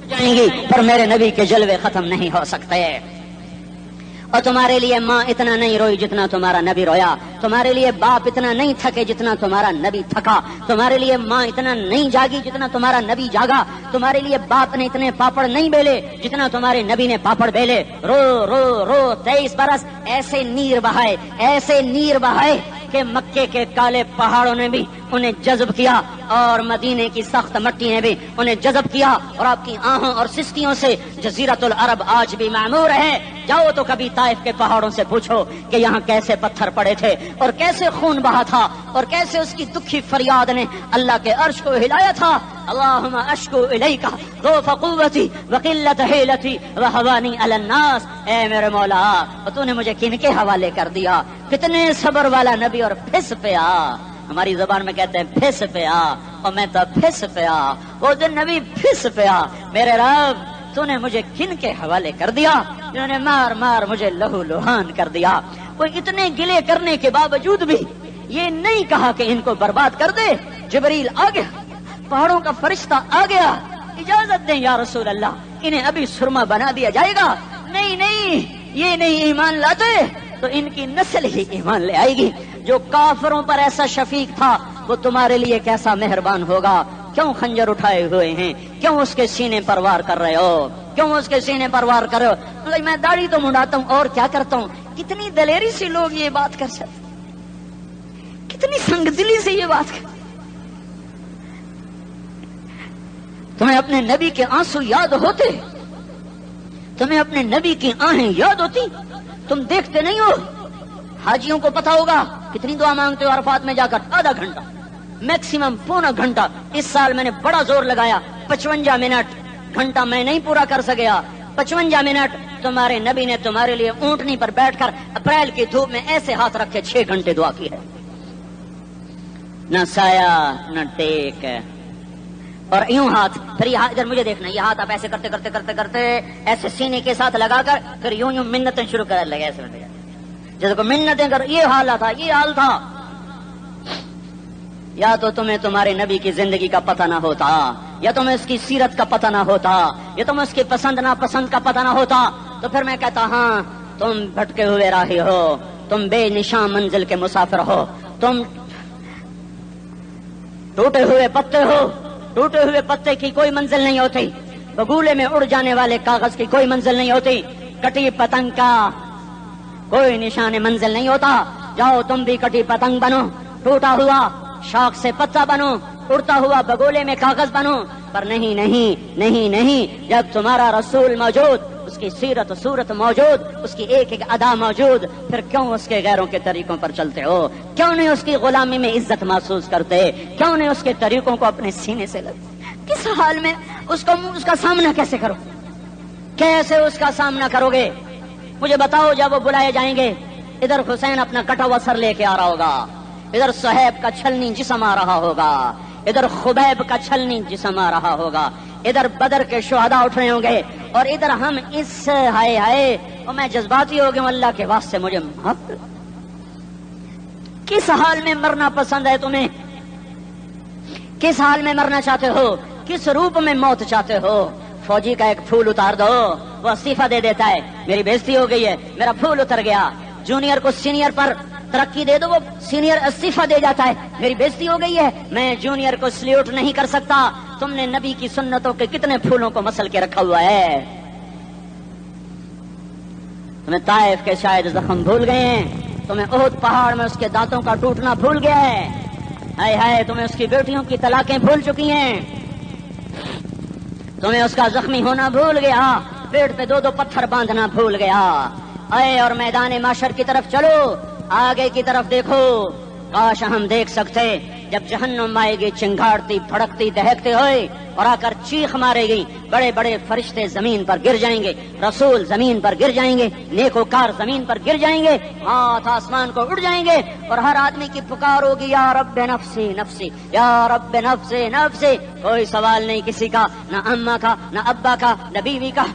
جائیں گی، پر میرے نبی کے جلوے ختم نہیں ہو سکتے. اور تمہارے لیے ماں اتنا نہیں روئی جتنا تمہارا نبی رویا، تمہارے لیے باپ اتنا نہیں تھکے جتنا تمہارا نبی تھکا، تمہارے لیے ماں اتنا نہیں جاگی جتنا تمہارا نبی جاگا، تمہارے لیے باپ نے اتنے پاپڑ نہیں بیلے جتنا تمہارے نبی نے پاپڑ بیلے۔ رو رو رو 23 برس ایسے نیر بہائے، ایسے نیر بہائے کہ مکے کے کالے پہاڑوں نے بھی انہیں جذب کیا اور مدینے کی سخت مٹی نے بھی انہیں جذب کیا، اور آپ کی آہوں اور سسکیوں سے جزیرۃ العرب آج بھی معمور ہے۔ جاؤ تو کبھی طائف کے پہاڑوں سے پوچھو کہ یہاں کیسے پتھر پڑے تھے اور کیسے خون بہا تھا اور کیسے اس کی دکھی فریاد نے اللہ کے عرش کو ہلایا تھا۔ اللہم اشکو الیک ضعف قوتی وقلت حیلتی وہوانی علی الناس، اے میرے مولا تو نے مجھے کن کے حوالے کر دیا؟ کتنے صبر والا نبی اور پھس پیا، ہماری زبان میں کہتے ہیں پھس پیا، اور میں تو پھس پیا، وہ جو نبی پھس پیا، میرے رب تو نے مجھے کن کے حوالے کر دیا جنہوں نے مار مار مجھے لہو لہان کر دیا۔ وہ اتنے گلے کرنے کے باوجود بھی یہ نہیں کہا کہ ان کو برباد کر دے۔ جبریل آ گیا، پہاڑوں کا فرشتہ آ گیا، اجازت دیں یا رسول اللہ، انہیں ابھی سرما بنا دیا جائے گا۔ نہیں نہیں، یہ نہیں ایمان لاتے تو ان کی نسل ہی ایمان لے آئے گی۔ جو کافروں پر ایسا شفیق تھا وہ تمہارے لیے کیسا مہربان ہوگا۔ کیوں خنجر اٹھائے ہوئے ہیں؟ کیوں اس کے سینے پر وار کر رہے ہو؟ کیوں اس کے سینے پر وار کر رہے ہو؟ میں داڑھی تو منڈاتا ہوں اور کیا کرتا ہوں۔ کتنی دلیری سے لوگ یہ بات کر سکتے، کتنی سنگ دلی سے یہ بات کر۔ تمہیں اپنے نبی کے آنسو یاد ہوتے؟ تمہیں اپنے نبی کی آہیں یاد ہوتی؟ تم دیکھتے نہیں ہو؟ حاجیوں کو پتا ہوگا کتنی دعا مانگتے ہو عرفات میں جا کر؟ آدھا گھنٹہ، میکسیمم پونا گھنٹہ۔ اس سال میں نے بڑا زور لگایا، 55 منٹ، گھنٹہ میں نہیں پورا کر سکیا۔ 55 منٹ تمہارے نبی نے تمہارے لیے اونٹنی پر بیٹھ کر اپریل کی دھوپ میں ایسے ہاتھ رکھے 6 گھنٹے دعا کی ہے۔ نہ سایہ نہ ٹیک، اور یوں ہاتھ، پھر یہ ادھر مجھے دیکھنا، یہ ہاتھ آپ ایسے کرتے کرتے کرتے کرتے ایسے سینے کے ساتھ لگا کر پھر یوں یوں منتیں شروع کر لگے، ایسے جیسے کو منتیں کر۔ یہ حال تھا، یہ حال تھا۔ یا تو تمہیں تمہارے نبی کی زندگی کا پتہ نہ ہوتا، یا تمہیں اس کی سیرت کا پتہ نہ ہوتا، یا تمہیں اس کی پسند ناپسند کا پتہ نہ ہوتا، تو پھر میں کہتا ہاں تم بھٹکے ہوئے راہی ہو، تم بے نشان منزل کے مسافر ہو، تم ٹوٹے ہوئے پتے ہو۔ ٹوٹے ہوئے پتے کی کوئی منزل نہیں ہوتی، بگولے میں اڑ جانے والے کاغذ کی کوئی منزل نہیں ہوتی، کٹی پتنگ کا کوئی نشان منزل نہیں ہوتا۔ جاؤ تم بھی کٹی پتنگ بنو، ٹوٹا ہوا شاخ سے پتا بنو، اڑتا ہوا بگولے میں کاغذ بنو، پر نہیں نہیں نہیں نہیں، جب تمہارا رسول موجود، اس کی سیرت صورت موجود، اس کی ایک ایک ادا موجود، پھر کیوں اس کے غیروں کے طریقوں پر چلتے ہو؟ کیوں نہیں اس کی غلامی میں عزت محسوس کرتے؟ کیوں نہیں اس کے طریقوں کو اپنے سینے سے لگتے؟ کس حال میں اس کا سامنا کیسے کرو؟ کیسے اس کا سامنا کرو گے؟ مجھے بتاؤ، جب وہ بلائے جائیں گے، ادھر حسین اپنا کٹا ہوا سر لے کے آ رہا ہوگا، ادھر صہیب کا چھلنی جسم آ رہا ہوگا، ادھر خبیب کا چھلنی جسم آ رہا ہوگا، ادھر بدر کے شہداء اٹھ رہے ہوں گے، اور ادھر ہم اس ہائے ہائے، اور میں جذباتی ہو گیا ہوں، اللہ کے واسطے مجھے معاف کر۔ کس حال میں مرنا پسند ہے تمہیں؟ کس حال میں مرنا چاہتے ہو؟ کس روپ میں موت چاہتے ہو؟ فوجی کا ایک پھول اتار دو، وہ استعفیٰ دے دیتا ہے، میری بےزتی ہو گئی ہے، میرا پھول اتر گیا۔ جونیئر کو سینئر پر ترقی دے دو، وہ سینئر استعفیٰ دے جاتا ہے، میری بےزتی ہو گئی ہے، میں جونیئر کو سلیوٹ نہیں کر سکتا۔ تم نے نبی کی سنتوں کے کتنے پھولوں کو مسل کے رکھا ہوا ہے؟ تمہیں طائف کے شاید زخم بھول گئے ہیں، تمہیں احد پہاڑ میں اس کے دانتوں کا ٹوٹنا بھول گیا ہے، ہائے ہائے تمہیں اس کی بیٹیوں کی طلاقیں بھول چکی ہیں، تمہیں اس کا زخمی ہونا بھول گیا، پیٹ پہ 2 پتھر باندھنا بھول گیا۔ اے اور میدان معاشر کی طرف چلو، آگے کی طرف دیکھو، کاش ہم دیکھ سکتے جب جہنم آئے گی چنگاڑتی بھڑکتی دہکتے ہوئے اور آ کر چیخ مارے گی، بڑے بڑے فرشتے زمین پر گر جائیں گے، رسول زمین پر گر جائیں گے، نیکوکار زمین پر گر جائیں گے، ہاتھ آسمان کو اڑ جائیں گے، اور ہر آدمی کی پکار ہوگی یا رب نفسی نفسی، یا رب نفسی نفسی۔ کوئی سوال نہیں کسی کا، نہ اماں کا، نہ ابا کا، نہ بیوی کا،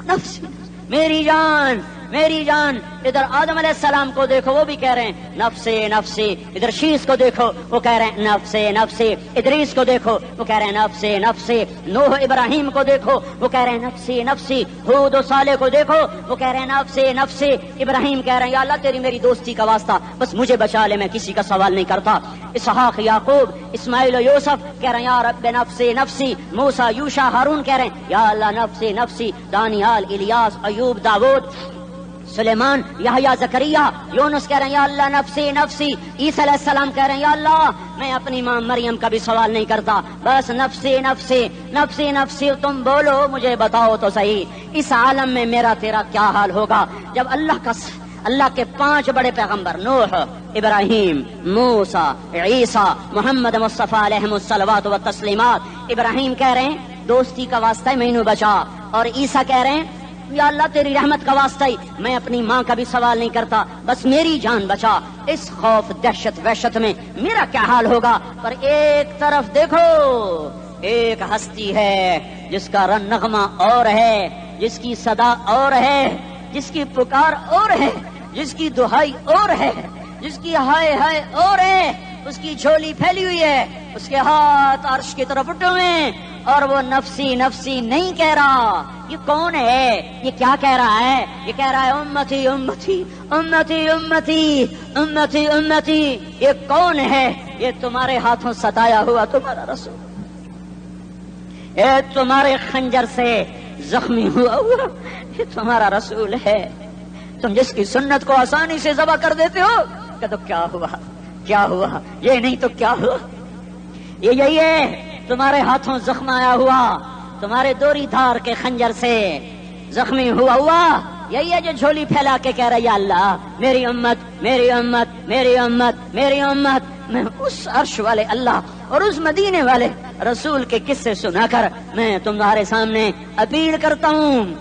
نفسی میری جان میری جان. ادھر آدم علیہ السلام کو دیکھو وہ بھی کہہ رہے ہیں نفسی نفسی. ادھر شیس کو دیکھو وہ کہہ رہے ہیں نفسی نفسی. ادریس کو دیکھو وہ کہہ رہے ہیں نفسی نفسی. نوح ابراہیم کو دیکھو وہ کہہ رہے ہیں نفسی نفسی. ہود و صالح کو دیکھو وہ کہہ رہے ہیں نفسی نفسی. ابراہیم کہہ رہے ہیں یا اللہ تیری میری دوستی کا واسطہ بس مجھے بچا لے, میں کسی کا سوال نہیں کرتا. اسحاق یعقوب اسماعیل و یوسف کہہ رہے ہیں یا رب نفسی نفسی. موسیٰ یوشع ہارون کہہ رہے ہیں یا اللہ نفسی نفسی. دانیال الیاس ایوب داود سلیمان یحییٰ زکریا یونس کہہ رہے ہیں یا اللہ نفسی نفسی. عیسیٰ علیہ السلام کہہ رہے ہیں یا اللہ میں اپنی ماں مریم کا بھی سوال نہیں کرتا بس نفسی نفسی نفسی نفسی. تم بولو مجھے بتاؤ تو صحیح اس عالم میں میرا تیرا کیا حال ہوگا جب اللہ کے 5 بڑے پیغمبر نوح ابراہیم موسیٰ عیسیٰ محمد مصطفیٰ علیہ الصلوات و تسلیمات. ابراہیم کہہ رہے ہیں دوستی کا واسطہ مینو بچا, اور عیسیٰ کہہ رہے ہیں یا اللہ تیری رحمت کا واسطہ ہی میں اپنی ماں کا بھی سوال نہیں کرتا بس میری جان بچا. اس خوف دہشت وحشت میں میرا کیا حال ہوگا. پر ایک طرف دیکھو ایک ہستی ہے جس کا رن نغمہ اور ہے, جس کی صدا اور ہے, جس کی پکار اور ہے, جس کی دہائی اور ہے, جس کی ہائے ہائے اور ہے. اس کی جھولی پھیلی ہوئی ہے, اس کے ہاتھ عرش کی طرف اٹھے ہوئے ہیں, اور وہ نفسی نفسی نہیں کہہ رہا. یہ کون ہے؟ یہ کیا کہہ رہا ہے؟ یہ کہہ رہا ہے امتی امتی امتی امتی امتی امتی. یہ کون ہے؟ یہ تمہارے ہاتھوں ستایا ہوا تمہارا رسول, یہ تمہارے خنجر سے زخمی ہوا یہ تمہارا رسول ہے. تم جس کی سنت کو آسانی سے ذبح کر دیتے ہو کہ تو کیا ہوا کیا ہوا, یہ نہیں تو کیا ہوا. یہ یہی ہے تمہارے ہاتھوں زخم آیا ہوا, تمہارے دوری دھار کے خنجر سے زخمی ہوا یہی ہے جو جھولی پھیلا کے کہہ رہا یا اللہ میری امت میری امت میری امت میری امت. میں اس عرش والے اللہ اور اس مدینے والے رسول کے قصے سنا کر میں تمہارے سامنے اپیل کرتا ہوں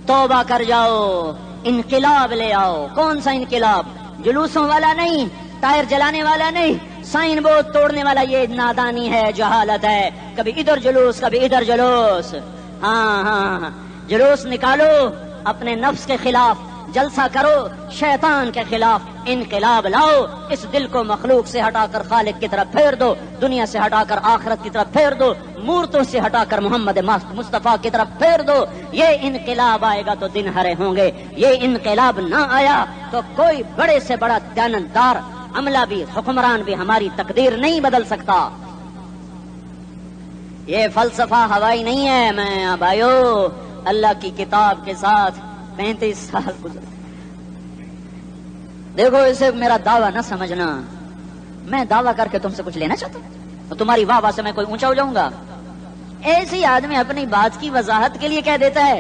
توبہ کر جاؤ, انقلاب لے آؤ. کون سا انقلاب؟ جلوسوں والا نہیں, ٹائر جلانے والا نہیں, سائن بورڈ توڑنے والا. یہ نادانی ہے, جہالت ہے. کبھی ادھر جلوس کبھی ادھر جلوس. ہاں جلوس نکالو اپنے نفس کے خلاف, جلسہ کرو شیطان کے خلاف, انقلاب لاؤ. اس دل کو مخلوق سے ہٹا کر خالق کی طرف پھیر دو, دنیا سے ہٹا کر آخرت کی طرف پھیر دو, مورتوں سے ہٹا کر محمد مصطفیٰ کی طرف پھیر دو. یہ انقلاب آئے گا تو دن ہرے ہوں گے. یہ انقلاب نہ آیا تو کوئی بڑے سے بڑا دیانتدار عملہ بھی حکمران بھی ہماری تقدیر نہیں بدل سکتا. یہ فلسفہ ہوائی نہیں ہے. میں بھائیو اللہ کی کتاب کے ساتھ 35 سال گزرے. دیکھو اسے میرا دعویٰ نہ سمجھنا, میں دعویٰ کر کے تم سے کچھ لینا چاہتا ہوں تو تمہاری واہ واہ سے میں کوئی اونچا ہو جاؤں گا. ایسی آدمی اپنی بات کی وضاحت کے لیے کہہ دیتا ہے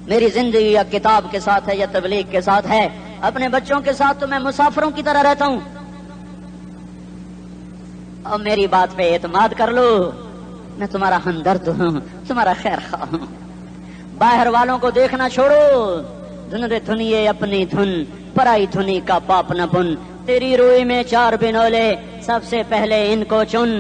میری زندگی یا کتاب کے ساتھ ہے یا تبلیغ کے ساتھ ہے, اپنے بچوں کے ساتھ تو میں مسافروں کی طرح رہتا ہوں. اور میری بات پہ اعتماد کر لو, میں تمہارا ہمدرد ہوں, تمہارا خیر خواہ ہوں. باہر والوں کو دیکھنا چھوڑو, دھن رے دھنیے اپنی دھن, پرائی دھنی کا پاپ نہ بن. تیری روئی میں 4 بنولے, سب سے پہلے ان کو چن.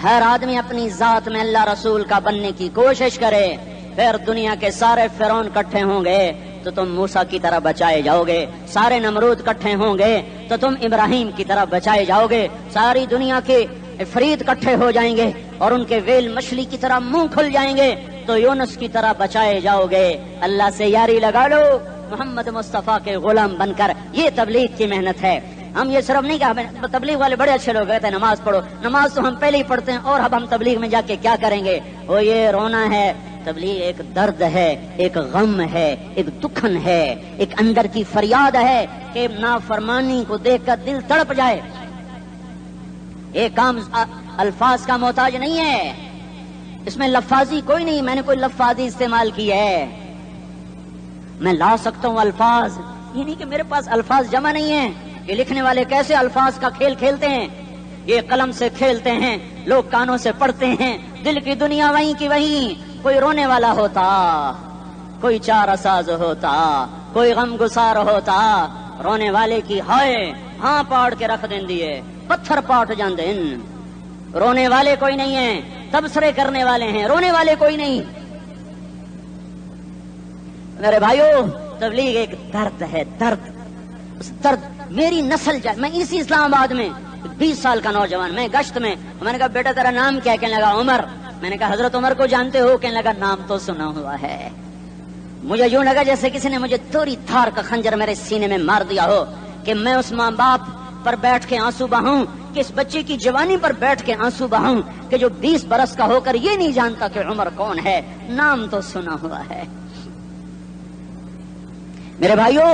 ہر آدمی اپنی ذات میں اللہ رسول کا بننے کی کوشش کرے, پھر دنیا کے سارے فرعون کٹھے ہوں گے تو تم موسیٰ کی طرح بچائے جاؤ گے, سارے نمرود کٹھے ہوں گے تو تم ابراہیم کی طرح بچائے جاؤ گے, ساری دنیا کے افریت کٹھے ہو جائیں گے اور ان کے ویل مچھلی کی طرح منہ کھل جائیں گے تو یونس کی طرح بچائے جاؤ گے. اللہ سے یاری لگا لو, محمد مصطفیٰ کے غلام بن کر. یہ تبلیغ کی محنت ہے. ہم یہ صرف نہیں کہا, تبلیغ والے بڑے اچھے لوگ کہتے ہیں نماز پڑھو, نماز تو ہم پہلے ہی پڑھتے ہیں اور اب ہم تبلیغ میں جا کے کیا کریں گے. وہ یہ رونا ہے, تبلیغ ایک درد ہے, ایک غم ہے, ایک دکھن ہے, ایک اندر کی فریاد ہے کہ نافرمانی کو دیکھ کر دل تڑپ جائے. یہ کام الفاظ کا محتاج نہیں ہے, اس میں لفاظی کوئی نہیں. میں نے کوئی لفاظی استعمال کی ہے, میں لا سکتا ہوں الفاظ, یہ نہیں کہ میرے پاس الفاظ جمع نہیں ہیں. یہ لکھنے والے کیسے الفاظ کا کھیل کھیلتے ہیں, یہ قلم سے کھیلتے ہیں, لوگ کانوں سے پڑھتے ہیں, دل کی دنیا وہیں کی وہیں. کوئی رونے والا ہوتا, کوئی چارہ ساز ہوتا, کوئی غم گسار ہوتا, رونے والے کی ہائے ہاں پاڑ کے رکھ دیں دیے, پتھر پاٹ جان دین. رونے والے کوئی نہیں ہیں, تبصرے کرنے والے ہیں, رونے والے کوئی نہیں. میرے بھائیوں تبلیغ ایک درد ہے، درد، اس درد میری نسل جائے. میں اسی اسلام آباد میں 20 سال کا نوجوان، میں گشت میں نے کہا بیٹا تیرا نام کیا؟ کہنے لگا عمر. میں نے کہا حضرت عمر کو جانتے ہو؟ کہنے لگا نام تو سنا ہوا ہے. مجھے یوں لگا جیسے کسی نے مجھے توری تھار کا خنجر میرے سینے میں مار دیا ہو کہ میں اس ماں باپ پر بیٹھ کے آنسو بہاؤں، کہ اس بچے کی جوانی پر بیٹھ کے آنسو بہاؤں کہ جو 20 برس کا ہو کر یہ نہیں جانتا کہ عمر کون ہے، نام تو سنا ہوا ہے. میرے بھائیوں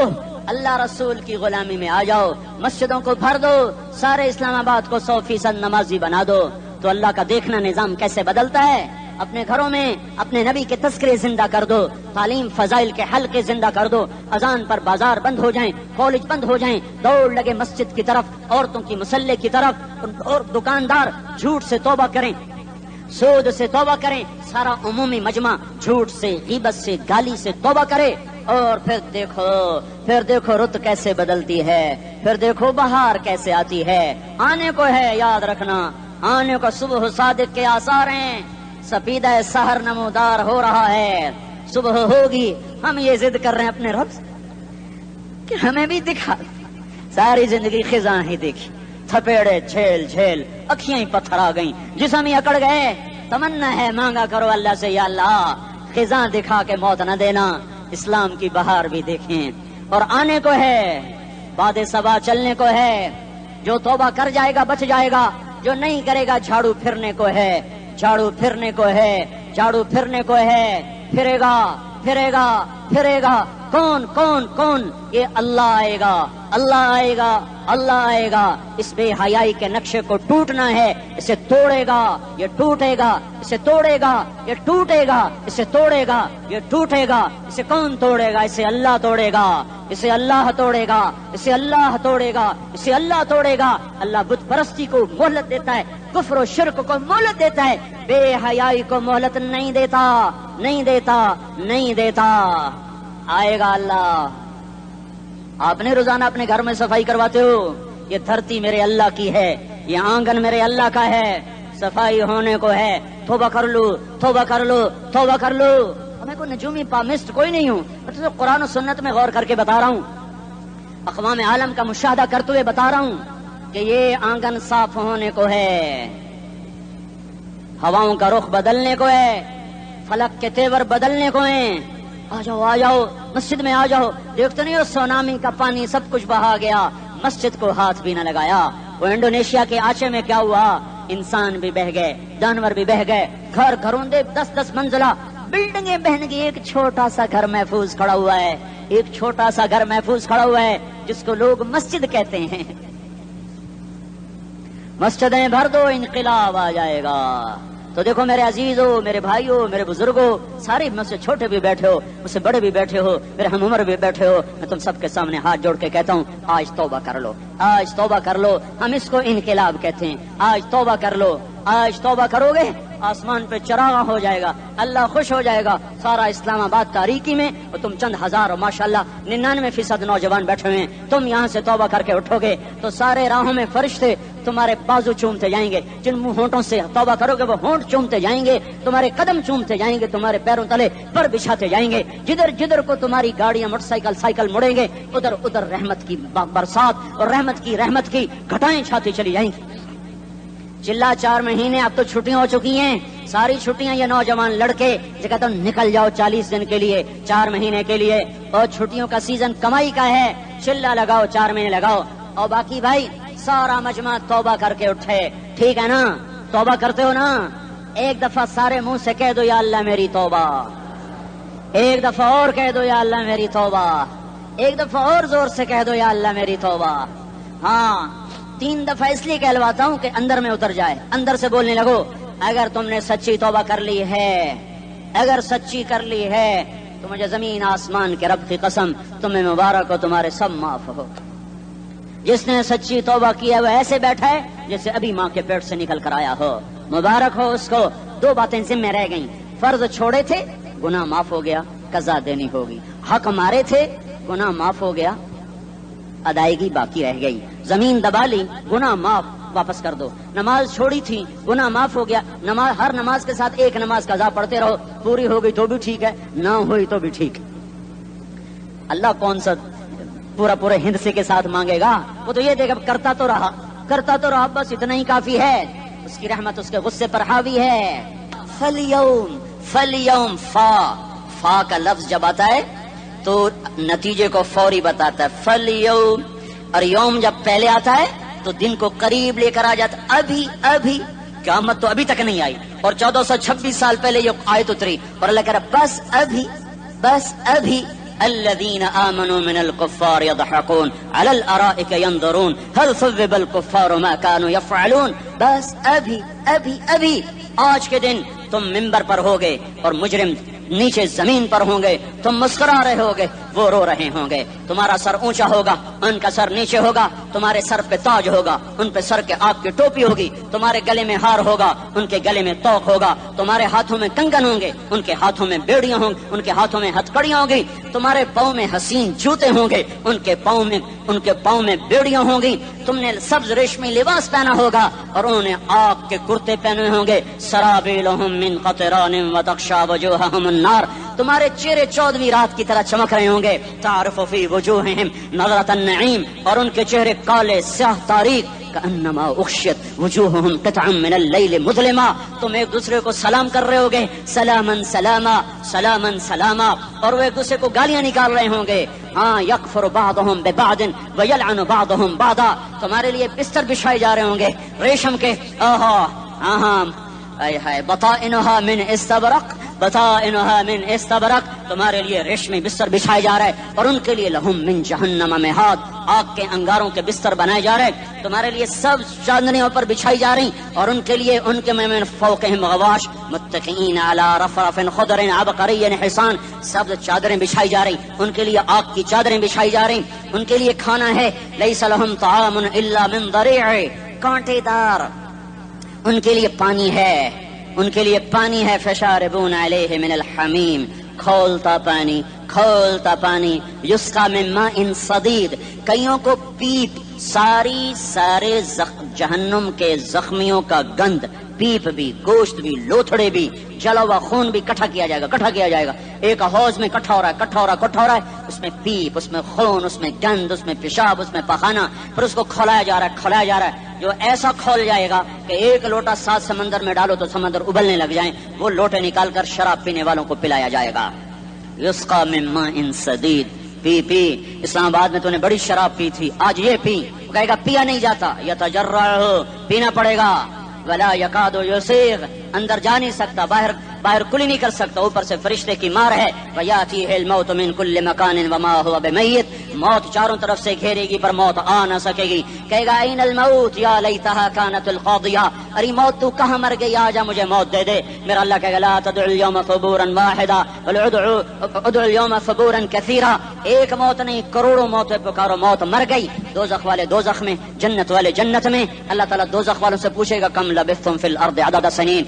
اللہ رسول کی غلامی میں آ جاؤ، مسجدوں کو بھر دو، سارے اسلام آباد کو 100% نمازی بنا دو، تو اللہ کا دیکھنا نظام کیسے بدلتا ہے. اپنے گھروں میں اپنے نبی کے تذکرے زندہ کر دو، تعلیم فضائل کے حلقے زندہ کر دو، اذان پر بازار بند ہو جائیں، کالج بند ہو جائیں، دوڑ لگے مسجد کی طرف، عورتوں کی مصلے کی طرف، اور دکاندار جھوٹ سے توبہ کریں، سود سے توبہ کریں، سارا عمومی مجمع جھوٹ سے، غیبت سے، گالی سے توبہ کرے. اور پھر دیکھو رت کیسے بدلتی ہے، پھر دیکھو بہار کیسے آتی ہے. آنے کو ہے، یاد رکھنا آنے کو. صبح صادق کے آثار ہیں، سفیدہ سحر نمودار ہو رہا ہے، صبح ہوگی. ہم یہ ضد کر رہے ہیں اپنے رب کہ ہمیں بھی دکھا. ساری زندگی خزاں ہی دیکھی، تھپیڑے جھیل جھیل، اکھیاں ہی پتھر آ گئیں، جسم ہی اکڑ گئے. تمنا ہے مانگا کرو اللہ سے، یا اللہ خزاں دکھا کے موت نہ دینا، اسلام کی بہار بھی دیکھیں. اور آنے کو ہے، باد صبا چلنے کو ہے. جو توبہ کر جائے گا بچ جائے گا، جو نہیں کرے گا جھاڑو پھرنے کو ہے، جھاڑو پھرنے کو ہے، جھاڑو پھرنے کو ہے. پھرے گا پھرے گا پھرے گا. کون کون کون؟ یہ اللہ آئے گا، اللہ آئے گا، اللہ آئے گا. اس بے حیائی کے نقشے کو ٹوٹنا ہے، اسے توڑے گا، یہ ٹوٹے گا، اسے توڑے گا، یہ ٹوٹے گا، اسے توڑے گا، یہ ٹوٹے گا. اسے کون توڑے گا؟ اسے اللہ توڑے گا، اسے اللہ توڑے گا، اسے اللہ توڑے گا، اسے اللہ توڑے گا. اللہ بت پرستی کو مہلت دیتا ہے، کفر و شرک کو مہلت دیتا ہے، بے حیائی کو مہلت نہیں دیتا، نہیں دیتا، نہیں دیتا. آئے گا اللہ. آپ نے روزانہ اپنے گھر میں صفائی کرواتے ہو؟ یہ دھرتی میرے اللہ کی ہے، یہ آنگن میرے اللہ کا ہے، صفائی ہونے کو ہے. توبہ کر لو، توبہ کر لو، توبہ کر لو. میں کوئی نجومی پامسٹ کوئی نہیں ہوں، میں تو قرآن و سنت میں غور کر کے بتا رہا ہوں، اقوام عالم کا مشاہدہ کرتے ہوئے بتا رہا ہوں کہ یہ آنگن صاف ہونے کو ہے، ہواؤں کا رخ بدلنے کو ہے، فلک کے تیور بدلنے کو ہیں. آ جاؤ آ جاؤ مسجد میں آ جاؤ. دیکھتے نہیں ہو سونامی کا پانی سب کچھ بہا گیا، مسجد کو ہاتھ بھی نہ لگایا. وہ انڈونیشیا کے آچے میں کیا ہوا؟ انسان بھی بہ گئے، جانور بھی بہ گئے، گھر گھروندے 10-10 منزلہ بلڈنگیں بہن گئی. ایک چھوٹا سا گھر محفوظ کھڑا ہوا ہے، ایک چھوٹا سا گھر محفوظ کھڑا ہوا ہے جس کو لوگ مسجد کہتے ہیں. مسجدیں بھر دو، انقلاب آ جائے گا. تو دیکھو میرے عزیزوں، میرے بھائیوں، میرے بزرگوں، سارے مجھ سے چھوٹے بھی بیٹھے ہو، مجھ سے بڑے بھی بیٹھے ہو، میرے ہم عمر بھی بیٹھے ہو، میں تم سب کے سامنے ہاتھ جوڑ کے کہتا ہوں آج توبہ کر لو، آج توبہ کر لو. ہم اس کو انقلاب کہتے ہیں. آج توبہ کر لو. آج توبہ کرو گے آسمان پہ چراغاں ہو جائے گا، اللہ خوش ہو جائے گا. سارا اسلام آباد تاریکی میں اور تم چند ہزار اور ماشاءاللہ 99% نوجوان بیٹھے ہوئے ہیں. تم یہاں سے توبہ کر کے اٹھو گے تو سارے راہوں میں فرشتے تمہارے بازو چومتے جائیں گے. جن منہ ہونٹوں سے توبہ کرو گے وہ ہونٹ چومتے جائیں گے، تمہارے قدم چومتے جائیں گے، تمہارے پیروں تلے پر بچھاتے جائیں گے. جدھر جدھر کو تمہاری گاڑیاں موٹر سائیکل سائیکل مڑیں گے ادھر ادھر رحمت کی برسات اور رحمت کی گھٹائیں چھاتی چلی جائیں گی. چلا 4 مہینے اب تو چھٹیاں ہو چکی ہیں، ساری چھٹیاں یہ نوجوان لڑکے جو کہتے ہیں نکل جاؤ 40 دن کے لیے، 4 مہینے کے لیے، اور چھٹیوں کا سیزن کمائی کا ہے، چلا لگاؤ 4 مہینے لگاؤ. اور باقی بھائی سارا مجمع توبہ کر کے اٹھے. ٹھیک ہے نا؟ توبہ کرتے ہو نا؟ ایک دفعہ سارے منہ سے کہہ دو یا اللہ میری توبہ. ایک دفعہ اور کہہ دو یا اللہ میری توبہ. ایک دفعہ اور زور سے کہہ دو یا اللہ میری توبہ. ہاں 3 دفعہ اس لیے کہلواتا ہوں کہ اندر میں اتر جائے، اندر سے بولنے لگو. اگر تم نے سچی توبہ کر لی ہے، اگر سچی کر لی ہے تو مجھے زمین آسمان کے رب کی قسم تمہیں مبارک ہو، تمہارے سب معاف ہو. جس نے سچی توبہ کی ہے وہ ایسے بیٹھا ہے جیسے ابھی ماں کے پیٹ سے نکل کر آیا ہو. مبارک ہو اس کو. 2 باتیں ذمہ رہ گئیں. فرض چھوڑے تھے، گناہ معاف ہو گیا، قضا دینی ہوگی. حق مارے تھے، گناہ معاف ہو گیا، ادائیگی باقی رہ گئی. زمین دبا لی، گناہ معاف، واپس کر دو. نماز چھوڑی تھی، گناہ معاف ہو گیا. ہر نماز کے ساتھ ایک نماز قضا پڑھتے رہو، پوری ہو گئی تو بھی ٹھیک ہے، نہ ہوئی تو بھی ٹھیک ہے. اللہ کون سا پورے ہند کے ساتھ مانگے گا؟ وہ تو یہ دیکھا کرتا تو رہا بس اتنا ہی کافی ہے. اس کی رحمت اس کے غصے پر حاوی ہے. فلیوم فا کا لفظ جب آتا ہے تو نتیجے کو فوری بتاتا ہے. فلیوم اور یوم جب پہلے آتا ہے تو دن کو قریب لے کر آ جاتا. ابھی قیامت تو ابھی تک نہیں آئی اور 1426 سال پہلے یہ آیت اتری اور اللہ کہہ رہا بس ابھی الذين آمنوا من الكفار يضحكون على الارائك ينظرون هل ثوب الكفار ما كانوا يفعلون. بس ابھی آج کے دن تم منبر پر ہوگے اور مجرم نیچے زمین پر ہوں گے. تم مسکرا رہے ہوگے وہ رو رہے ہوں گے. تمہارا سر اونچا ہوگا ان کا سر نیچے ہوگا. تمہارے سر پہ تاج ہوگا ان پہ سر کے آپ کی ٹوپی ہوگی. تمہارے گلے میں ہار ہوگا ان کے گلے میں توق ہوگا. تمہارے ہاتھوں میں کنگن ہوں گے ان کے ہاتھوں میں بیڑیاں ہوں گی. ان کے ہاتھوں میں ہتھکڑیاں ہوں گی. تمہارے پاؤں میں حسین جوتے ہوں گے ان کے پاؤں میں بیڑیاں ہوں گی. تم نے سبز ریشمی لباس پہنا ہوگا اور انہوں نے آگ کے کرتے پہنے ہوں گے. سرابیلہم من قطران وتغشی وجوہہم النار. تمہارے چہرے 14ویں رات کی طرح چمک رہے ہوں گے. تعرف فی وجوہہم نظرۃ النعیم. اور ان کے چہرے کالے سیاہ تاریک. کأنما اغشیت وجوہہم قطعا من اللیل مظلما. تم ایک دوسرے کو سلام کر رہے ہوگے سلاما سلاما سلاما سلاما اور وہ ایک دوسرے کو گالیاں نکال رہے ہوں گے. ہاں یکفر بعضہم ببعض ویلعن بعضہم بعضا. تمہارے لیے بستر بچھائے جا رہے ہوں گے ریشم کے. بطائنها من استبرق. تمہارے لیے ریشمی بستر بچھائے جا رہے اور ان کے لیے لہم من جہنم مہاد. آگ کے انگاروں کے بستر بنائے جا رہے. تمہارے لیے سب چادریوں پر بچھائی جا رہی اور ان کے لیے ان کے من فوقہم غواش متکئین علی رفرف خضر عبقری حصان. سب چادریں بچھائی جا رہی. ان کے لیے آگ کی چادریں بچھائی جا رہی. ان کے لیے کھانا ہے لیس لہم طعام الا من ضریع کانٹے دار. ان کے لیے پانی ہے فشاربون علیہ من الحمیم. کھولتا پانی یسقا من ماء صدید. کئیوں کو پیپ سارے جہنم کے زخمیوں کا گند پیپ بھی گوشت بھی لوتھڑے بھی جلا ہوا خون بھی کٹھا کیا جائے گا. ایک حوض میں کٹھا ہو رہا ہے. اس میں پیپ اس میں خون اس میں گند اس میں پیشاب اس میں پخانہ. پھر اس کو کھولایا جا رہا ہے جو ایسا کھول جائے گا کہ ایک لوٹا 7 سمندر میں ڈالو تو سمندر ابلنے لگ جائیں. وہ لوٹے نکال کر شراب پینے والوں کو پلایا جائے گا. یسقا من ماء صدید. پی اسلام آباد میں تو نے بڑی شراب پی تھی آج یہ پی. کہے گا پیا نہیں جاتا. یتجرعہ پینا پڑے گا. ولا یکاد یسیغ اندر جا نہیں سکتا. باہر کلی نہیں کر سکتا. اوپر سے فرشتے کی مار ہے. ویاتیہ الموت من کل مکان وما هو بمیت. موت چاروں طرف سے گھیرے گی پر موت آ نہ سکے گی. کہے گا این الموت یا لیتها كانت القاضیہ. ارے موت تو کہاں مر گئی آجا مجھے موت دے دے. میرا اللہ کہے گا لا تدعوا اليوم ثبورا واحدا بل ادعوا اليوم ثبورا كثيرا. ایک موت نہیں کروڑوں موتیں پکارو. موت مر گئی. دوزخ والے دوزخ میں جنت والے جنت میں. اللہ تعالیٰ دوزخ والوں سے پوچھے گا کم لبثتم فی الارض عدد سنین.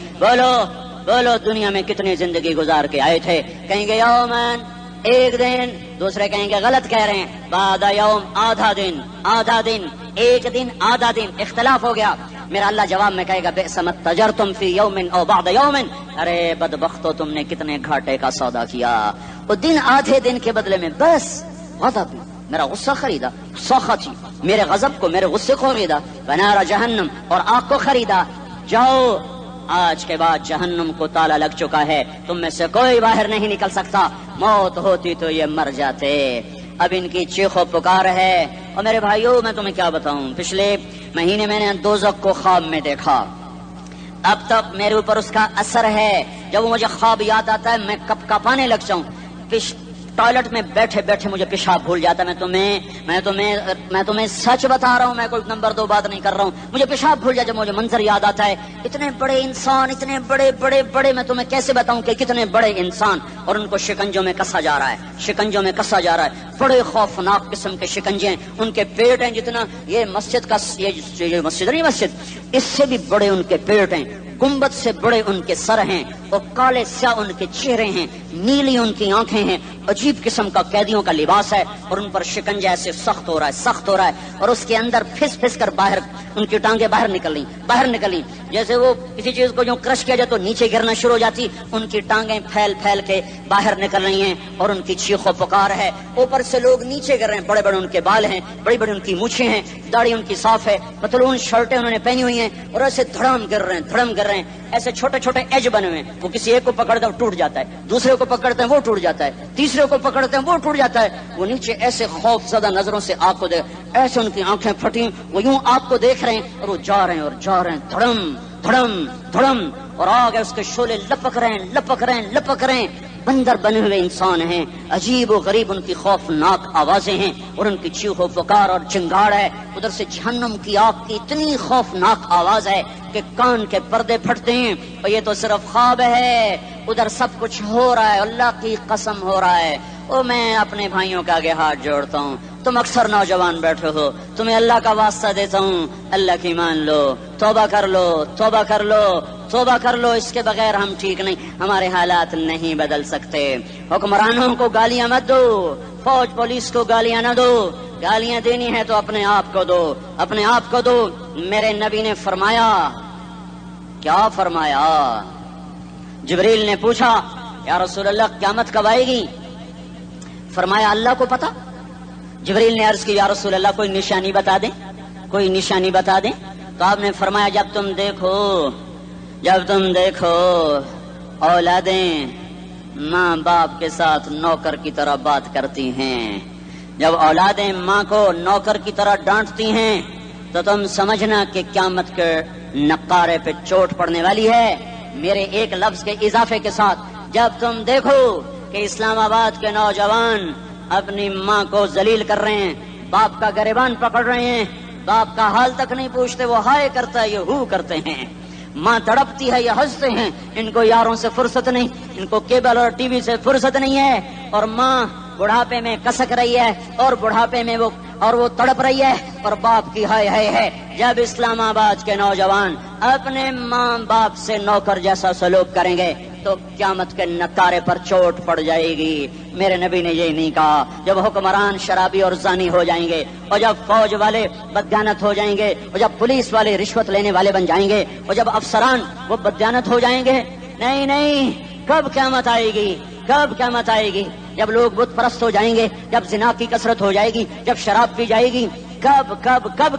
بولو دنیا میں کتنی زندگی گزار کے آئے تھے. کہیں گے یومن ایک دن. دوسرے کہیں گے غلط کہہ رہے ہیں. بعد یوم آدھا دن. ایک دن آدھا دن. اختلاف ہو گیا. میرا اللہ جواب میں کہے گا بئس ما تجرتم فی یوم او بعد یوم. ارے بدبختو تم نے کتنے گھاٹے کا سودا کیا. وہ دن آدھے دن کے بدلے میں بس غضب میرا غصہ خریدا. سخطی میرے غضب کو میرے غصے کو خریدا. بنار جہنم اور آگ کو خریدا. جاؤ آج کے بعد جہنم کو تالا لگ چکا ہے. تم میں سے کوئی باہر نہیں نکل سکتا. موت ہوتی تو یہ مر جاتے. اب ان کی چیخ و پکار ہے. اور میرے بھائیوں میں تمہیں کیا بتاؤں. پچھلے مہینے میں نے دوزخ کو خواب میں دیکھا. اب تک میرے اوپر اس کا اثر ہے. جب وہ مجھے خواب یاد آتا ہے میں کپ کپانے لگ جاؤں. ٹوائلٹ میں بیٹھے بیٹھے مجھے پیشاب بھول جاتا ہے. میں تمہیں سچ بتا رہا ہوں. میں کوئی نمبر 2 بات نہیں کر رہا ہوں. مجھے پیشاب بھول جاتا ہے. مجھے منظر یاد آتا ہے. اتنے بڑے انسان اتنے بڑے میں تمہیں کیسے بتاؤں کہ کتنے بڑے انسان. اور ان کو شکنجوں میں کسا جا رہا ہے. بڑے خوفناک قسم کے شکنجے ہیں. ان کے پیٹ ہیں جتنا یہ مسجد کا یہ مسجد نہیں مسجد اس سے بھی بڑے ان کے پیٹ ہیں. گنبد سے بڑے ان کے سر ہیں اور کالے سیاہ ان کے چہرے ہیں، نیلی ان کی آنکھیں ہیں، عجیب قسم کا قیدیوں کا لباس ہے اور ان پر شکنجہ ایسے سخت ہو رہا ہے اور اس کے اندر پھس پھس کر باہر ان کی ٹانگیں باہر نکلی جیسے وہ کسی چیز کو جو کرش کیا جائے تو نیچے گرنا شروع ہو جاتی، ان کی ٹانگیں پھیل پھیل کے باہر نکل رہی ہیں اور ان کی چیخ و پکار ہے۔ اوپر سے لوگ نیچے گر رہے ہیں، بڑے بڑے ان کے بال ہیں، بڑی بڑی ان کی مونچھیں ہیں، داڑھی ان کی صاف ہے، پتلون شرٹیں انہوں نے پہنی ہوئی ہیں اور ایسے دھڑم گر رہے ہیں، ایسے چھوٹے چھوٹے ایج بنے ہوئے ہیں۔ وہ کسی ایک کو پکڑتے ہیں ٹوٹ جاتا ہے، دوسرے کو پکڑتے ہیں وہ ٹوٹ جاتا ہے، تیسرے کو پکڑتے ہیں وہ ٹوٹ جاتا ہے۔ وہ نیچے ایسے خوف زدہ نظروں سے آپ کو ایسے ان کی آنکھیں پھٹی، وہ یوں آپ کو دیکھ رہے ہیں اور وہ جا رہے ہیں دھڑم دھڑم دھڑم، اور آگے اس کے شعلے لپک رہے ہیں۔ بندر بنے ہوئے انسان ہیں، عجیب و غریب ان کی خوفناک آوازیں ہیں اور ان کی چیخ و پکار اور چنگاڑ ہے۔ ادھر سے جہنم کی آگ کی اتنی خوفناک آواز ہے کہ کان کے پردے پھٹتے ہیں، اور یہ تو صرف خواب ہے، ادھر سب کچھ ہو رہا ہے، اللہ کی قسم ہو رہا ہے۔ اور میں اپنے بھائیوں کے آگے ہاتھ جوڑتا ہوں، تم اکثر نوجوان بیٹھے ہو، تمہیں اللہ کا واسطہ دیتا ہوں، اللہ کی مان لو، توبہ کر لو، اس کے بغیر ہم ٹھیک نہیں، ہمارے حالات نہیں بدل سکتے۔ حکمرانوں کو گالیاں مت دو، فوج پولیس کو گالیاں نہ دو، گالیاں دینی ہے تو اپنے آپ کو دو۔ میرے نبی نے فرمایا، کیا فرمایا؟ جبریل نے پوچھا یا رسول اللہ قیامت کب آئے گی؟ فرمایا اللہ کو پتا۔ جبریل نے عرض کی یا رسول اللہ کوئی نشانی بتا دیں، تو آپ نے فرمایا جب تم دیکھو اولادیں ماں باپ کے ساتھ نوکر کی طرح بات کرتی ہیں، جب اولادیں ماں کو نوکر کی طرح ڈانٹتی ہیں تو تم سمجھنا کہ قیامت کے نقارے پہ چوٹ پڑنے والی ہے۔ میرے ایک لفظ کے اضافے کے ساتھ، جب تم دیکھو کہ اسلام آباد کے نوجوان اپنی ماں کو ذلیل کر رہے ہیں، باپ کا گریبان پکڑ رہے ہیں، باپ کا حال تک نہیں پوچھتے، وہ ہائے کرتا ہے یہ ہو کرتے ہیں، ماں تڑپتی ہے یہ ہنستے ہیں، ان کو یاروں سے فرصت نہیں، ان کو کیبل اور ٹی وی سے فرصت نہیں ہے، اور ماں بڑھاپے میں کسک رہی ہے اور بڑھاپے میں وہ تڑپ رہی ہے اور باپ کی ہائے ہے۔ جب اسلام آباد کے نوجوان اپنے ماں باپ سے نوکر جیسا سلوک کریں گے تو قیامت کے نقارے پر چوٹ پڑ جائے گی۔ میرے نبی نے یہ نہیں کہا جب حکمران شرابی اور زانی ہو جائیں گے، اور جب فوج والے بددیانت ہو جائیں گے، اور جب پولیس والے رشوت لینے والے بن جائیں گے، اور جب افسران وہ بددیانت ہو جائیں گے، نہیں، کب قیامت آئے گی؟ جب لوگ بت پرست ہو جائیں گے، جب زنا کی کثرت ہو جائے گی، جب شراب پی جائے گی، کب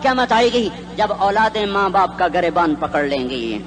قیامت آئے گی؟ جب اولادیں ماں باپ کا گریبان پکڑ لیں گی۔